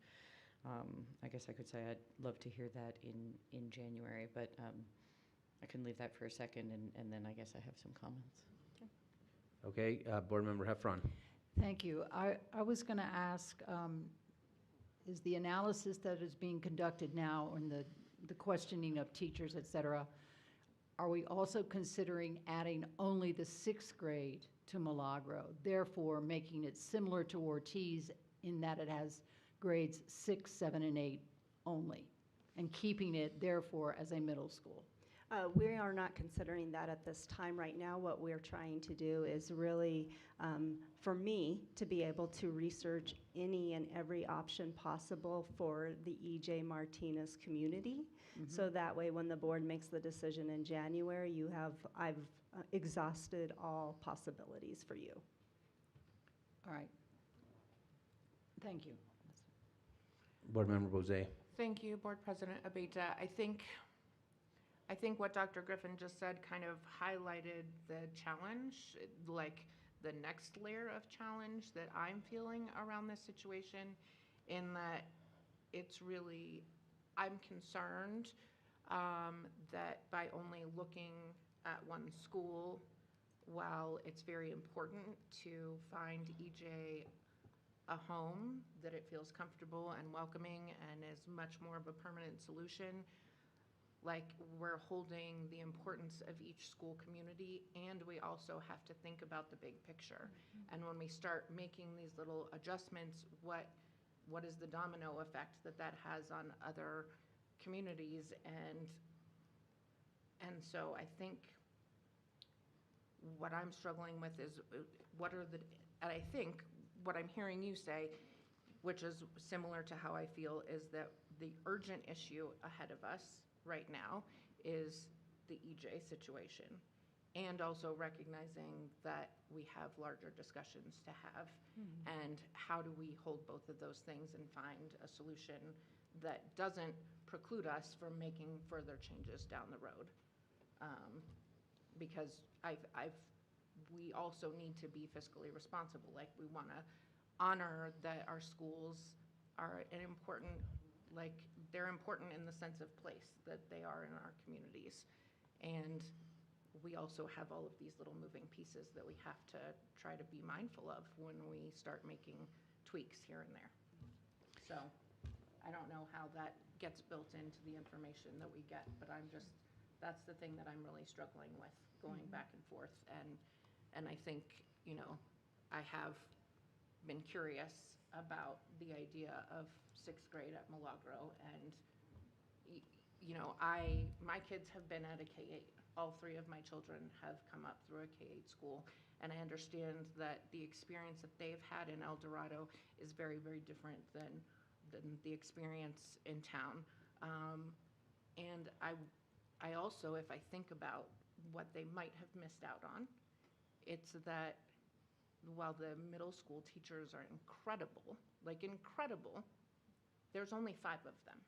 M: I guess I could say I'd love to hear that in January, but I can leave that for a second, and then I guess I have some comments.
F: Okay, Board Member Heffron.
E: Thank you. I was going to ask, is the analysis that is being conducted now and the questioning of teachers, et cetera, are we also considering adding only the sixth grade to Milagro, therefore making it similar to Ortiz in that it has grades 6, 7, and 8 only, and keeping it, therefore, as a middle school?
V: We are not considering that at this time. Right now, what we're trying to do is really, for me, to be able to research any and every option possible for the EJ Martinez community.
E: Mm-hmm.
V: So that way, when the board makes the decision in January, I've exhausted all possibilities for you.
E: All right. Thank you.
F: Board Member Bozay.
D: Thank you, Board President Abeyta. I think what Dr. Griffin just said kind of highlighted the challenge, like the next layer of challenge that I'm feeling around this situation, in that it's really, I'm concerned that by only looking at one school, while it's very important to find EJ a home that it feels comfortable and welcoming and is much more of a permanent solution, like we're holding the importance of each school community, and we also have to think about the big picture. Mm-hmm. And when we start making these little adjustments, what is the domino effect that has on other communities? And so I think what I'm struggling with is and I think what I'm hearing you say, which is similar to how I feel, is that the urgent issue ahead of us right now is the EJ situation. and also recognizing that we have larger discussions to have. And how do we hold both of those things and find a solution that doesn't preclude us from making further changes down the road? Because we also need to be fiscally responsible. Like, we want to honor that our schools are an important, like, they're important in the sense of place that they are in our communities. And we also have all of these little moving pieces that we have to try to be mindful of when we start making tweaks here and there. So I don't know how that gets built into the information that we get, but that's the thing that I'm really struggling with, going back and forth. And I think, you know, I have been curious about the idea of 6th grade at Milagro, and you know, my kids have been at a K-8. All 3 of my children have come up through a K-8 school, and I understand that the experience that they've had in El Dorado is very, very different than the experience in town. And I also, if I think about what they might have missed out on, it's that while the middle school teachers are incredible, like incredible, there's only 5 of them.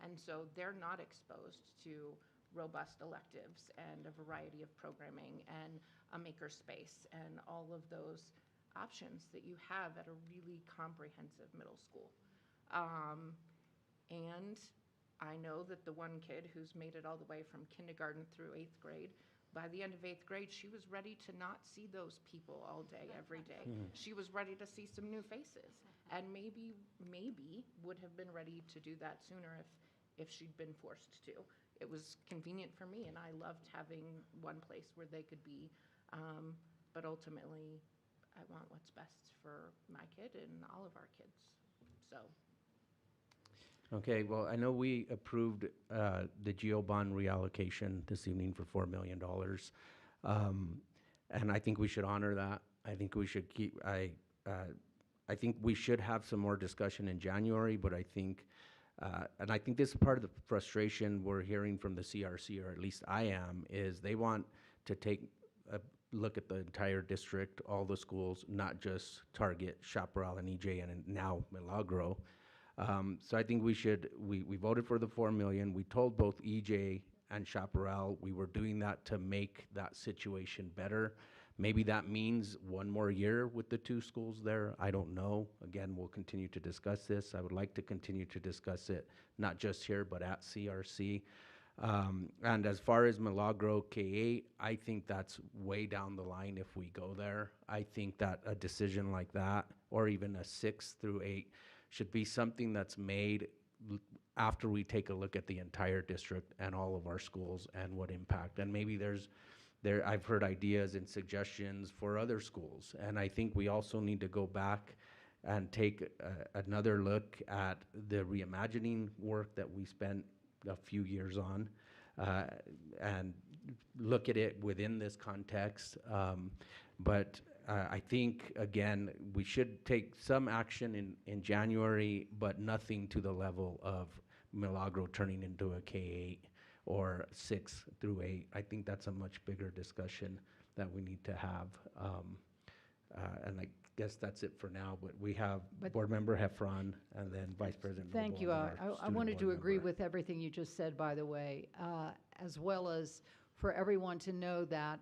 D: And so they're not exposed to robust electives and a variety of programming and a makerspace and all of those options that you have at a really comprehensive middle school. And I know that the one kid who's made it all the way from kindergarten through 8th grade, by the end of 8th grade, she was ready to not see those people all day, every day. She was ready to see some new faces, and maybe would have been ready to do that sooner if she'd been forced to. It was convenient for me, and I loved having one place where they could be. But ultimately, I want what's best for my kid and all of our kids. So.
F: Okay, well, I know we approved the GEO bond reallocation this evening for $4 million. And I think we should honor that. I think we should keep, I think we should have some more discussion in January, but I think, and I think this is part of the frustration we're hearing from the CRC, or at least I am, is they want to take a look at the entire district, all the schools, not just target Chaparral and EJ and now Milagro. So I think we voted for the 4 million. We told both EJ and Chaparral we were doing that to make that situation better. Maybe that means one more year with the 2 schools there. I don't know. Again, we'll continue to discuss this. I would like to continue to discuss it, not just here, but at CRC. And as far as Milagro K-8, I think that's way down the line if we go there. I think that a decision like that, or even a 6 through 8, should be something that's made after we take a look at the entire district and all of our schools and what impact. And maybe I've heard ideas and suggestions for other schools. And I think we also need to go back and take another look at the reimagining work that we spent a few years on, and look at it within this context. But I think, again, we should take some action in January, but nothing to the level of Milagro turning into a K-8 or 6 through 8. I think that's a much bigger discussion that we need to have. And I guess that's it for now, but we have Board Member Heffron and then Vice President Noble.
E: Thank you.
F: and our
E: I
F: student
E: wanted
F: board
E: to agree
F: member.
E: with everything you just said, by the way, as well as for everyone to know that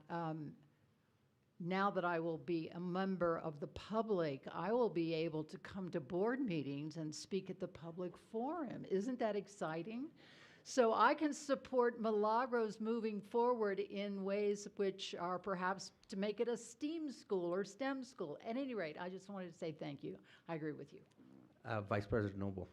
E: now that I will be a member of the public, I will be able to come to board meetings and speak at the public forum. Isn't that exciting? So I can support Milagros moving forward in ways which are perhaps to make it a STEAM school or STEM school. At any rate, I just wanted to say thank you. I agree with you.
F: Vice President Noble.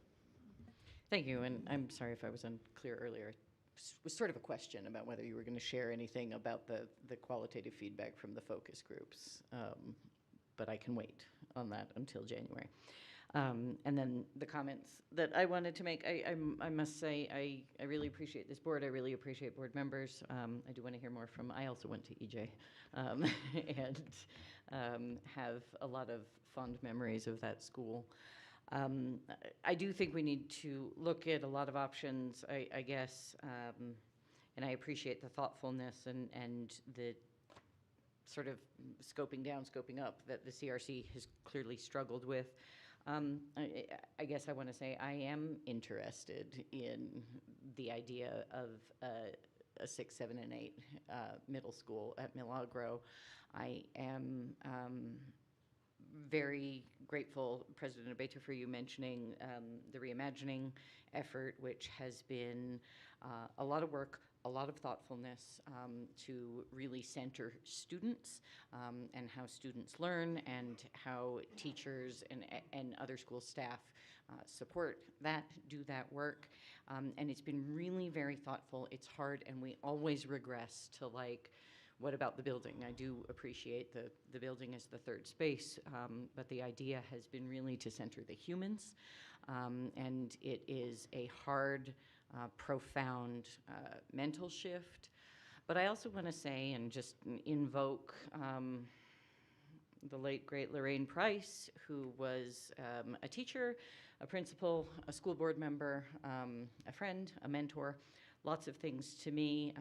M: Thank you, and I'm sorry if I was unclear earlier. It was sort of a question about whether you were going to share anything about the qualitative feedback from the focus groups, but I can wait on that until January. And then the comments that I wanted to make, I must say, I really appreciate this board. I really appreciate board members. I do want to hear more from, I also went to EJ, and have a lot of fond memories of that school. I do think we need to look at a lot of options, I guess, and I appreciate the thoughtfulness and the sort of scoping down, scoping up that the CRC has clearly struggled with. I guess I want to say I am interested in the idea of a 6, 7, and 8 middle school at Milagro. I am very grateful, President Abeta, for you mentioning the reimagining effort, which has been a lot of work, a lot of thoughtfulness to really center students and how students learn and how teachers and other school staff support that, do that work. And it's been really very thoughtful. It's hard, and we always regress to like, what about the building? I do appreciate the building as the third space, but the idea has been really to center the humans. And it is a hard, profound mental shift. But I also want to say and just invoke the late, great Lorraine Price, who was a teacher, a principal, a school board member, a friend, a mentor, lots of things to me.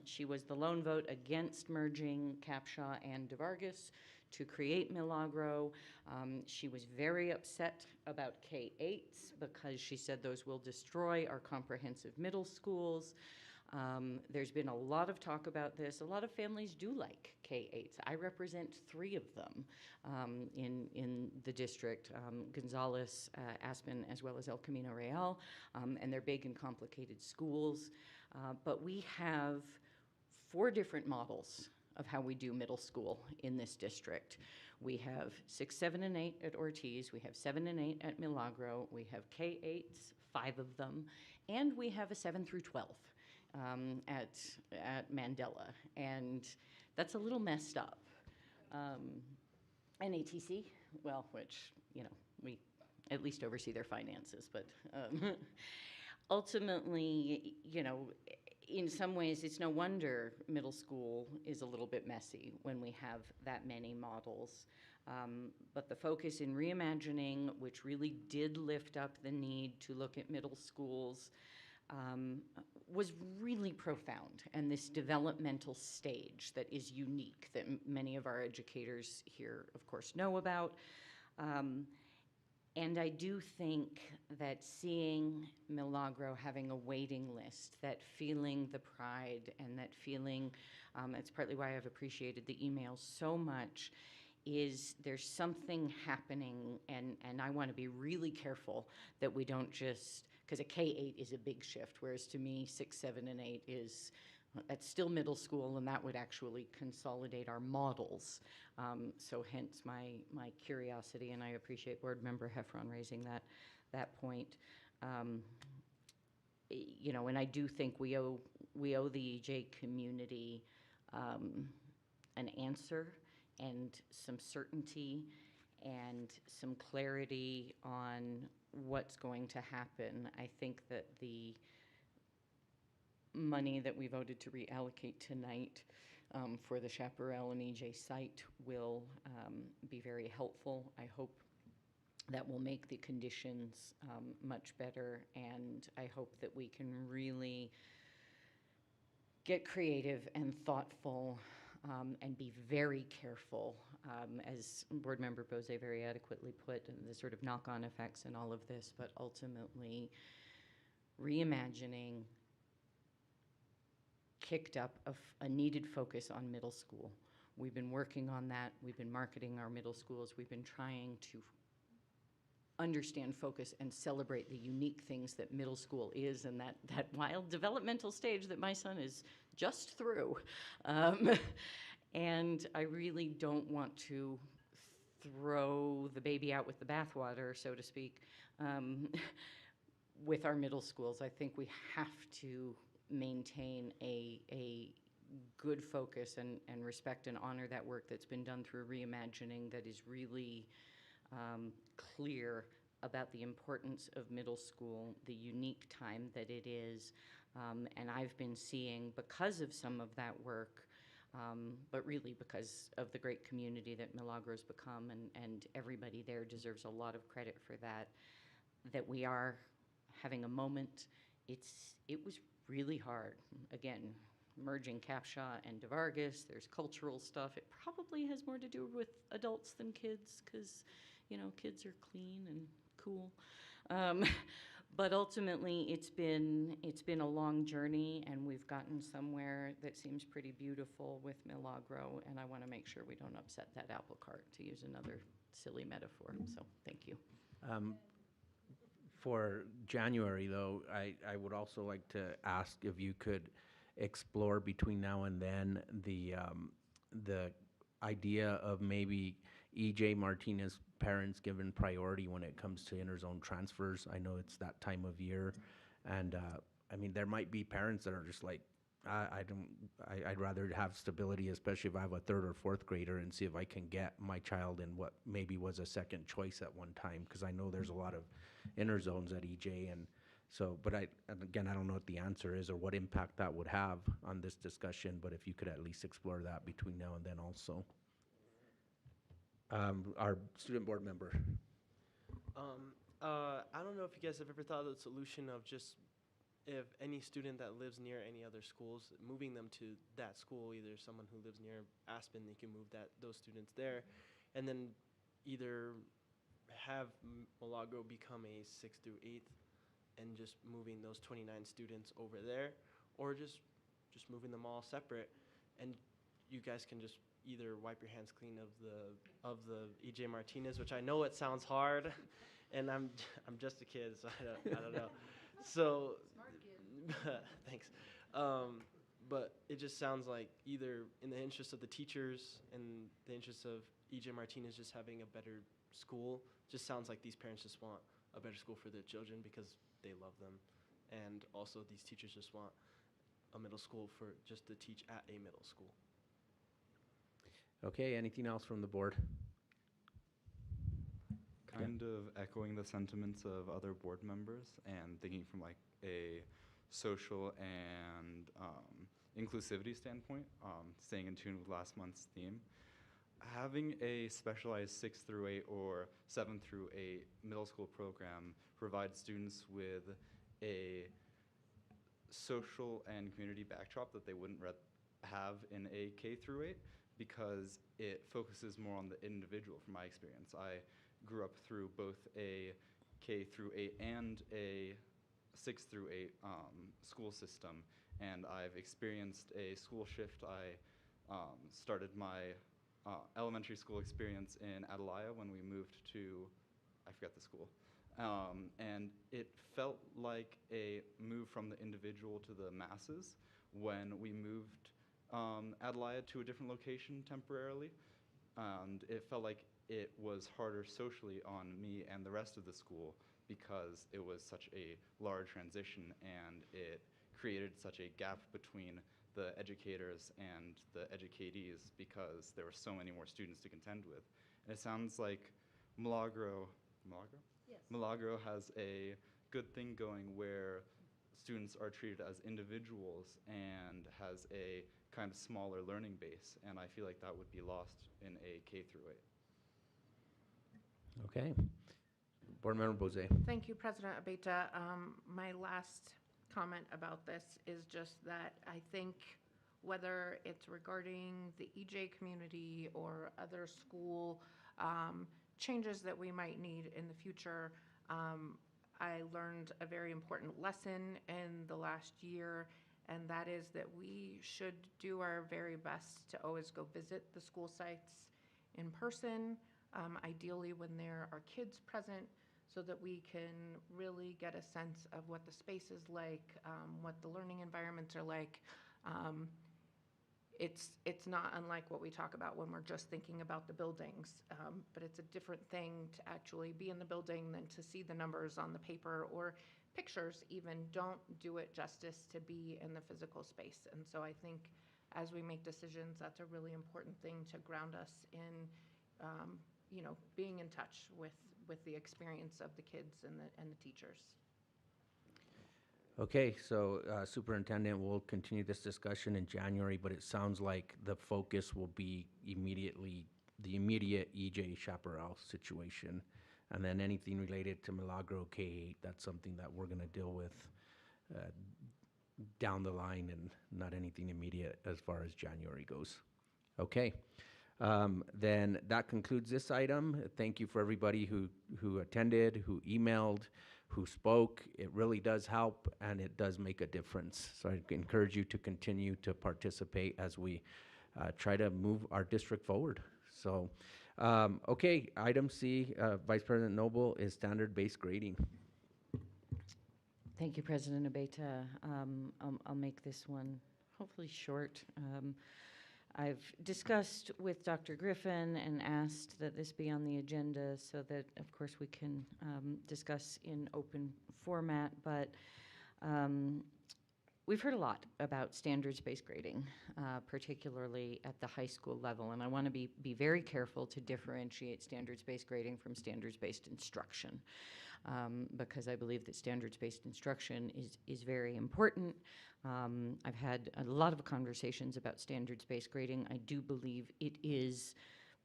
M: She was the lone vote against merging Capshaw and DeVargas to create Milagro. She was very upset about K-8s because she said those will destroy our comprehensive middle schools. There's been a lot of talk about this. A lot of families do like K-8s. I represent 3 of them in the district, Gonzales, Aspen, as well as El Camino Real, and they're big and complicated schools. But we have 4 different models of how we do middle school in this district. We have 6, 7, and 8 at Ortiz. We have 7 and 8 at Milagro. We have K-8s, 5 of them, and we have a 7 through 12. At Mandela, and that's a little messed up. And ATC, well, which, you know, we at least oversee their finances, but ultimately, you know, in some ways, it's no wonder middle school is a little bit messy when we have that many models. But the focus in reimagining, which really did lift up the need to look at middle schools, was really profound, and this developmental stage that is unique that many of our educators here, of course, know about. And I do think that seeing Milagro having a waiting list, that feeling the pride and that feeling, it's partly why I've appreciated the emails so much, is there's something happening, and I want to be really careful that we don't just, because a K-8 is a big shift, whereas to me, 6, 7, and 8 is, that's still middle school, and that would actually consolidate our models. So hence my curiosity, and I appreciate Board Member Heffron raising that point. You know, and I do think we owe the EJ community an answer and some certainty and some clarity on what's going to happen. I think that the money that we voted to reallocate tonight for the Chaparral and EJ site will be very helpful. I hope that will make the conditions much better, and I hope that we can really get creative and thoughtful and be very careful, as Board Member Bose very adequately put, and the sort of knock-on effects and all of this, but ultimately reimagining kicked up a needed focus on middle school. We've been working on that. We've been marketing our middle schools. We've been trying to understand, focus, and celebrate the unique things that middle school is, and that wild developmental stage that my son is just through. And I really don't want to throw the baby out with the bathwater, so to speak, with our middle schools. I think we have to maintain a good focus and respect and honor that work that's been done through reimagining that is really clear about the importance of middle school, the unique time that it is. And I've been seeing, because of some of that work, but really because of the great community that Milagro's become, and everybody there deserves a lot of credit for that, that we are having a moment. It was really hard. Again, merging Capshaw and DeVargas. There's cultural stuff. It probably has more to do with adults than kids because, you know, kids are clean and cool. But ultimately, it's been a long journey, and we've gotten somewhere that seems pretty beautiful with Milagro, and I want to make sure we don't upset that apple cart, to use another silly metaphor. So, thank you.
F: For January, though, I would also like to ask if you could explore between now and then the idea of maybe EJ Martinez parents given priority when it comes to interzone transfers. I know it's that time of year, and I mean, there might be parents that are just like, I'd rather have stability, especially if I have a third or fourth grader, and see if I can get my child in what maybe was a second choice at one time, because I know there's a lot of interzones at EJ, and so, but and again, I don't know what the answer is or what impact that would have on this discussion, but if you could at least explore that between now and then also. Our student board member.
U: I don't know if you guys have ever thought of the solution of just, if any student that lives near any other schools, moving them to that school, either someone who lives near Aspen, they can move those students there, and then either have Milagro become a 6th through 8th and just moving those 29 students over there, or just moving them all separate, and you guys can just either wipe your hands clean of the EJ Martinez, which I know it sounds hard, and I'm just a kid, so I don't know. So, thanks. But it just sounds like either in the interest of the teachers and the interest of EJ Martinez just having a better school, just sounds like these parents just want a better school for their children because they love them, and also these teachers just want a middle school for just to teach at a middle school.
F: Okay, anything else from the board?
T: Kind of echoing the sentiments of other board members and thinking from like a social and inclusivity standpoint, staying in tune with last month's theme. Having a specialized 6th through 8 or 7th through 8 middle school program provides students with a social and community backdrop that they wouldn't have in a K through 8, because it focuses more on the individual from my experience. I grew up through both a K through 8 and a 6 through 8 school system, and I've experienced a school shift. I started my elementary school experience in Atalaya when we moved to, I forget the school, and it felt like a move from the individual to the masses when we moved Atalaya to a different location temporarily, and it felt like it was harder socially on me and the rest of the school because it was such a large transition and it created such a gap between the educators and the educatees because there were so many more students to contend with. And it sounds like Milagro has a good thing going where students are treated as individuals and has a kind of smaller learning base, and I feel like that would be lost in a K through 8.
F: Okay. Board Member Bozay.
D: Thank you, President Abeyta. My last comment about this is just that I think whether it's regarding the EJ community or other school changes that we might need in the future, I learned a very important lesson in the last year, and that is that we should do our very best to always go visit the school sites in person, ideally when there are kids present, so that we can really get a sense of what the space is like, what the learning environments are like. It's not unlike what we talk about when we're just thinking about the buildings, but it's a different thing to actually be in the building than to see the numbers on the paper, or pictures even don't do it justice to be in the physical space. And so I think as we make decisions, that's a really important thing to ground us in, being in touch with the experience of the kids and the teachers.
F: Okay, so Superintendent, we'll continue this discussion in January, but it sounds like the focus will be the immediate EJ Chaparral situation. And then anything related to Milagro K-8, that's something that we're going to deal with down the line and not anything immediate as far as January goes. Okay. Then that concludes this item. Thank you for everybody who attended, who emailed, who spoke. It really does help, and it does make a difference. So I encourage you to continue to participate as we try to move our district forward. So, okay, item C, Vice President Noble, is standard-based grading.
M: Thank you, President Abeyta. I'll make this one hopefully short. I've discussed with Dr. Griffin and asked that this be on the agenda so that, of course, we can discuss in open format, but we've heard a lot about standards-based grading, particularly at the high school level, and I want to be very careful to differentiate standards-based grading from standards-based instruction. Because I believe that standards-based instruction is very important. I've had a lot of conversations about standards-based grading. I do believe it is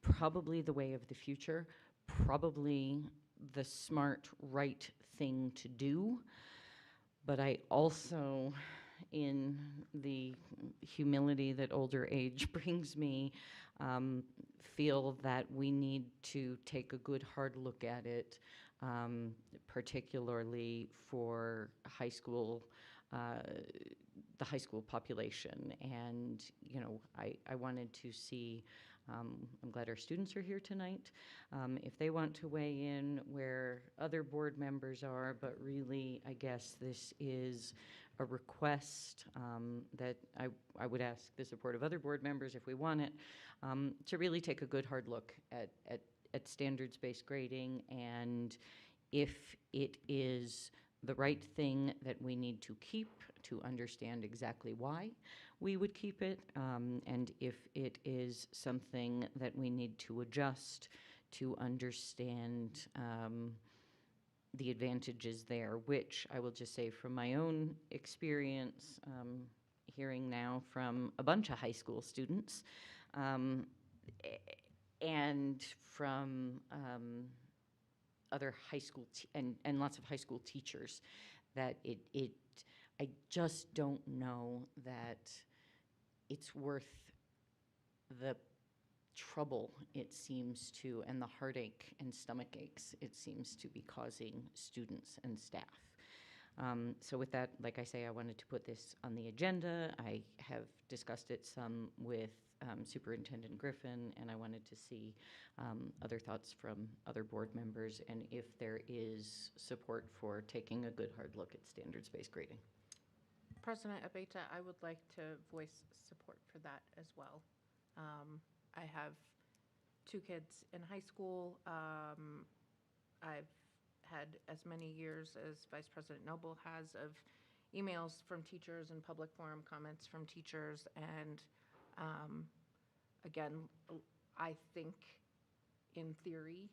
M: probably the way of the future, probably the smart, right thing to do. But I also, in the humility that older age brings me, feel that we need to take a good, hard look at it, particularly for high school, the high school population. And, you know, I wanted to see, I'm glad our students are here tonight, if they want to weigh in where other board members are, but really, I guess this is a request that I would ask the support of other board members if we want it, to really take a good, hard look at standards-based grading, and if it is the right thing that we need to keep, to understand exactly why we would keep it, and if it is something that we need to adjust to understand the advantages there, which I will just say from my own experience, hearing now from a bunch of high school students, and from other high school and lots of high school teachers, that I just don't know that it's worth the trouble it seems to, and the heartache and stomach aches it seems to be causing students and staff. So with that, like I say, I wanted to put this on the agenda. I have discussed it some with Superintendent Griffin, and I wanted to see other thoughts from other board members, and if there is support for taking a good hard look at standards-based grading.
D: President Abeyta, I would like to voice support for that as well. I have 2 kids in high school. I've had as many years as Vice President Noble has of emails from teachers and public forum comments from teachers, and again, I think in theory,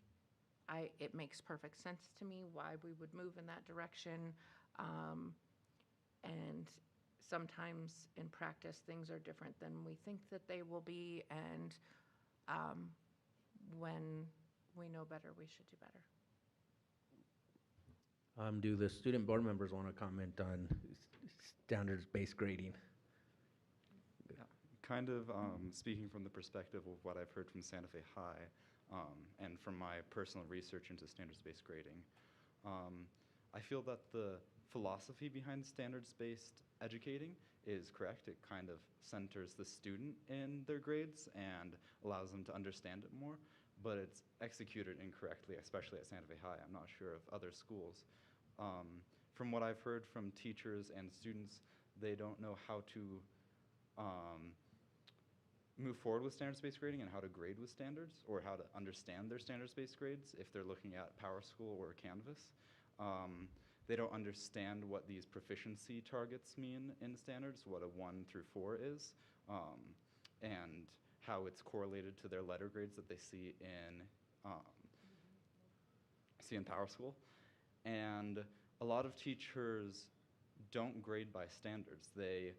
D: it makes perfect sense to me why we would move in that direction. And sometimes in practice, things are different than we think that they will be, and when we know better, we should do better.
F: Do the student board members want to comment on standards-based grading?
T: Kind of speaking from the perspective of what I've heard from Santa Fe High and from my personal research into standards-based grading, I feel that the philosophy behind standards-based educating is correct. It kind of centers the student in their grades and allows them to understand it more, but it's executed incorrectly, especially at Santa Fe High. I'm not sure of other schools. From what I've heard from teachers and students, they don't know how to move forward with standards-based grading and how to grade with standards, or how to understand their standards-based grades if they're looking at PowerSchool or Canvas. They don't understand what these proficiency targets mean in standards, what a 1 through 4 is, and how it's correlated to their letter grades that they see in PowerSchool. And a lot of teachers don't grade by standards. They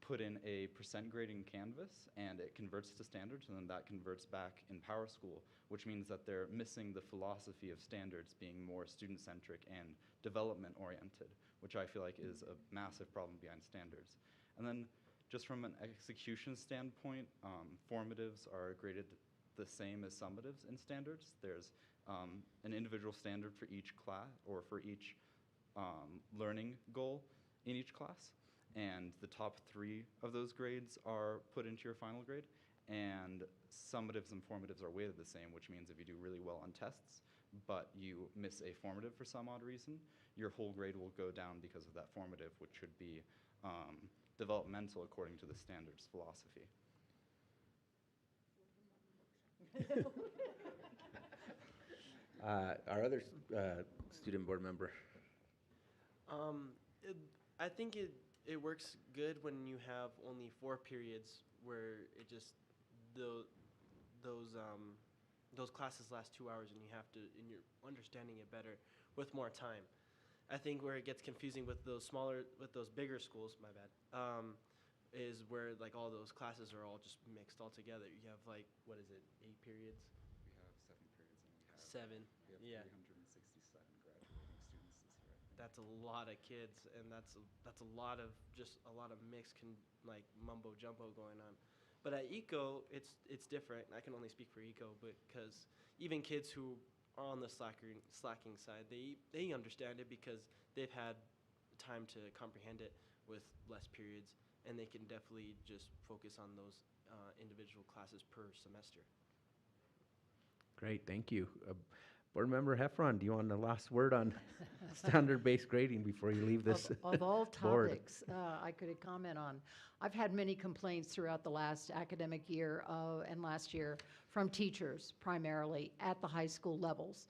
T: put in a percent grading canvas, and it converts to standards, and then that converts back in PowerSchool, which means that they're missing the philosophy of standards being more student-centric and development-oriented, which I feel like is a massive problem behind standards. And then just from an execution standpoint, formatives are graded the same as summatives in standards. There's an individual standard for each class or for each learning goal in each class, and the top 3 of those grades are put into your final grade, and summatives and formatives are weighted the same, which means if you do really well on tests, but you miss a formative for some odd reason, your whole grade will go down because of that formative, which should be developmental according to the standards philosophy.
F: Our other student board member.
U: I think it works good when you have only 4 periods where it just those classes last 2 hours and you're understanding it better with more time. I think where it gets confusing with those bigger schools, my bad, is where like all those classes are all just mixed all together. You have like, what is it, 8 periods?
T: We have 7 periods, and we have
U: 7.
T: We have
U: Yeah.
T: 367 graduating students this year.
U: That's a lot of kids, and that's a lot of mixed like mumbo jumbo going on. But at Eco, it's different. I can only speak for Eco, because even kids who are on the slacking side, they understand it because they've had time to comprehend it with less periods, and they can definitely just focus on those individual classes per semester.
F: Great, thank you. Board Member Heffron, do you want the last word on standard-based grading before you leave this
E: Of all
F: board?
E: topics I could comment on, I've had many complaints throughout the last academic year and last year from teachers primarily at the high school levels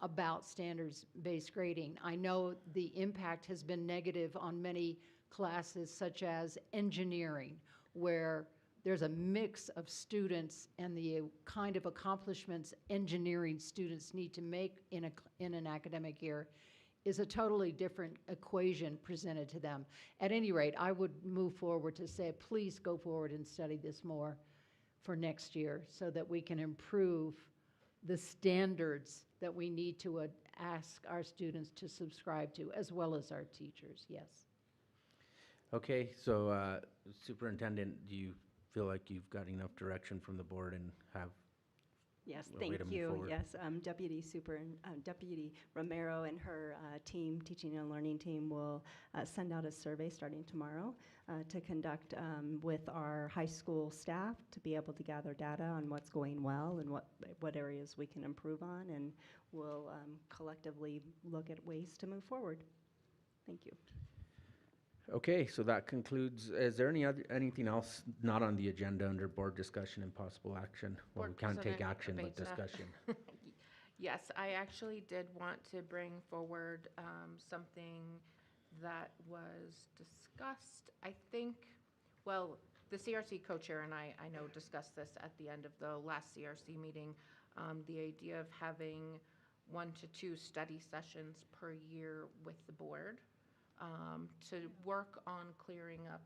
E: about standards-based grading. I know the impact has been negative on many classes such as engineering, where there's a mix of students and the kind of accomplishments engineering students need to make in an academic year is a totally different equation presented to them. At any rate, I would move forward to say, please go forward and study this more for next year so that we can improve the standards that we need to ask our students to subscribe to, as well as our teachers, yes.
F: Okay, so Superintendent, do you feel like you've got enough direction from the board and have
V: Yes,
F: a way
V: thank
F: to move
V: you.
F: forward?
V: Yes, Deputy Romero and her team, teaching and learning team, will send out a survey starting tomorrow to conduct with our high school staff to be able to gather data on what's going well and what areas we can improve on, and we'll collectively look at ways to move forward. Thank you.
F: Okay, so that concludes, is there anything else not on the agenda under board discussion and possible action? Well, we
D: Board
F: can't take
D: President
F: action, but
D: Abeyta.
F: discussion.
D: Yes, I actually did want to bring forward something that was discussed, I think, well, the CRC co-chair and I know discussed this at the end of the last CRC meeting, the idea of having 1 to 2 study sessions per year with the board. To work on clearing up,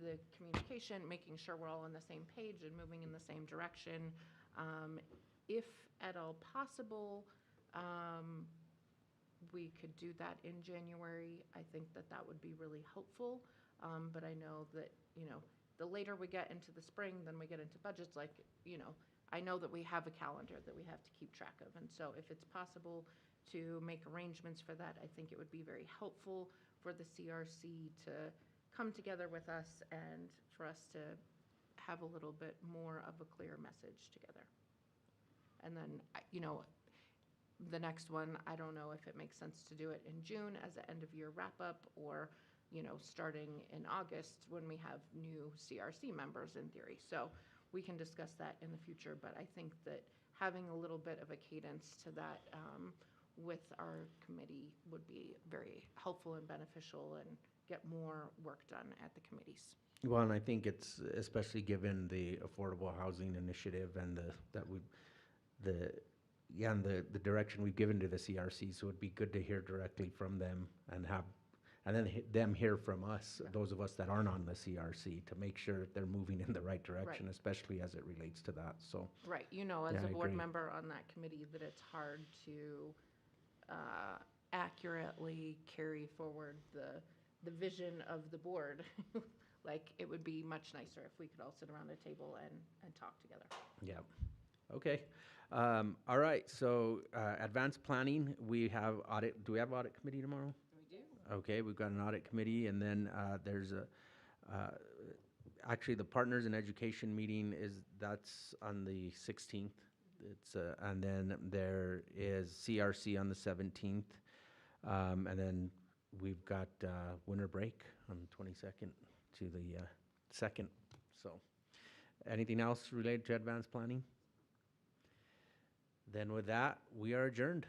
D: the communication, making sure we're all on the same page and moving in the same direction. If at all possible, we could do that in January. I think that would be really helpful. But I know that, the later we get into the spring, then we get into budgets, I know that we have a calendar that we have to keep track of. And so if it's possible to make arrangements for that, I think it would be very helpful for the CRC to come together with us and for us to have a little bit more of a clear message together. And then, the next one, I don't know if it makes sense to do it in June as an end-of-year wrap-up or, starting in August when we have new CRC members in theory. So we can discuss that in the future, but I think that having a little bit of a cadence to that with our committee would be very helpful and beneficial and get more work done at the committees.
F: Well, and I think it's, especially given the affordable housing initiative and the direction we've given to the CRC, so it'd be good to hear directly from them and and then them hear from us, those of us that aren't on the CRC, to make sure they're moving in the right direction,
D: Right.
F: especially as it relates to that, so.
D: Right, you know, as
F: Yeah,
D: a
F: I
D: board
F: agree.
D: member on that committee, that it's hard to accurately carry forward the vision of the board. Like, it would be much nicer if we could all sit around a table and talk together.
F: Yeah, okay. All right, so advanced planning, we have audit, do we have audit committee tomorrow?
D: We do.
F: Okay, we've got an audit committee, and then there's actually, the Partners in Education meeting that's on the 16th. It's, and then there is CRC on the 17th. And then we've got winter break on the 22nd to the 2nd. So, anything else related to advanced planning? Then with that, we are adjourned.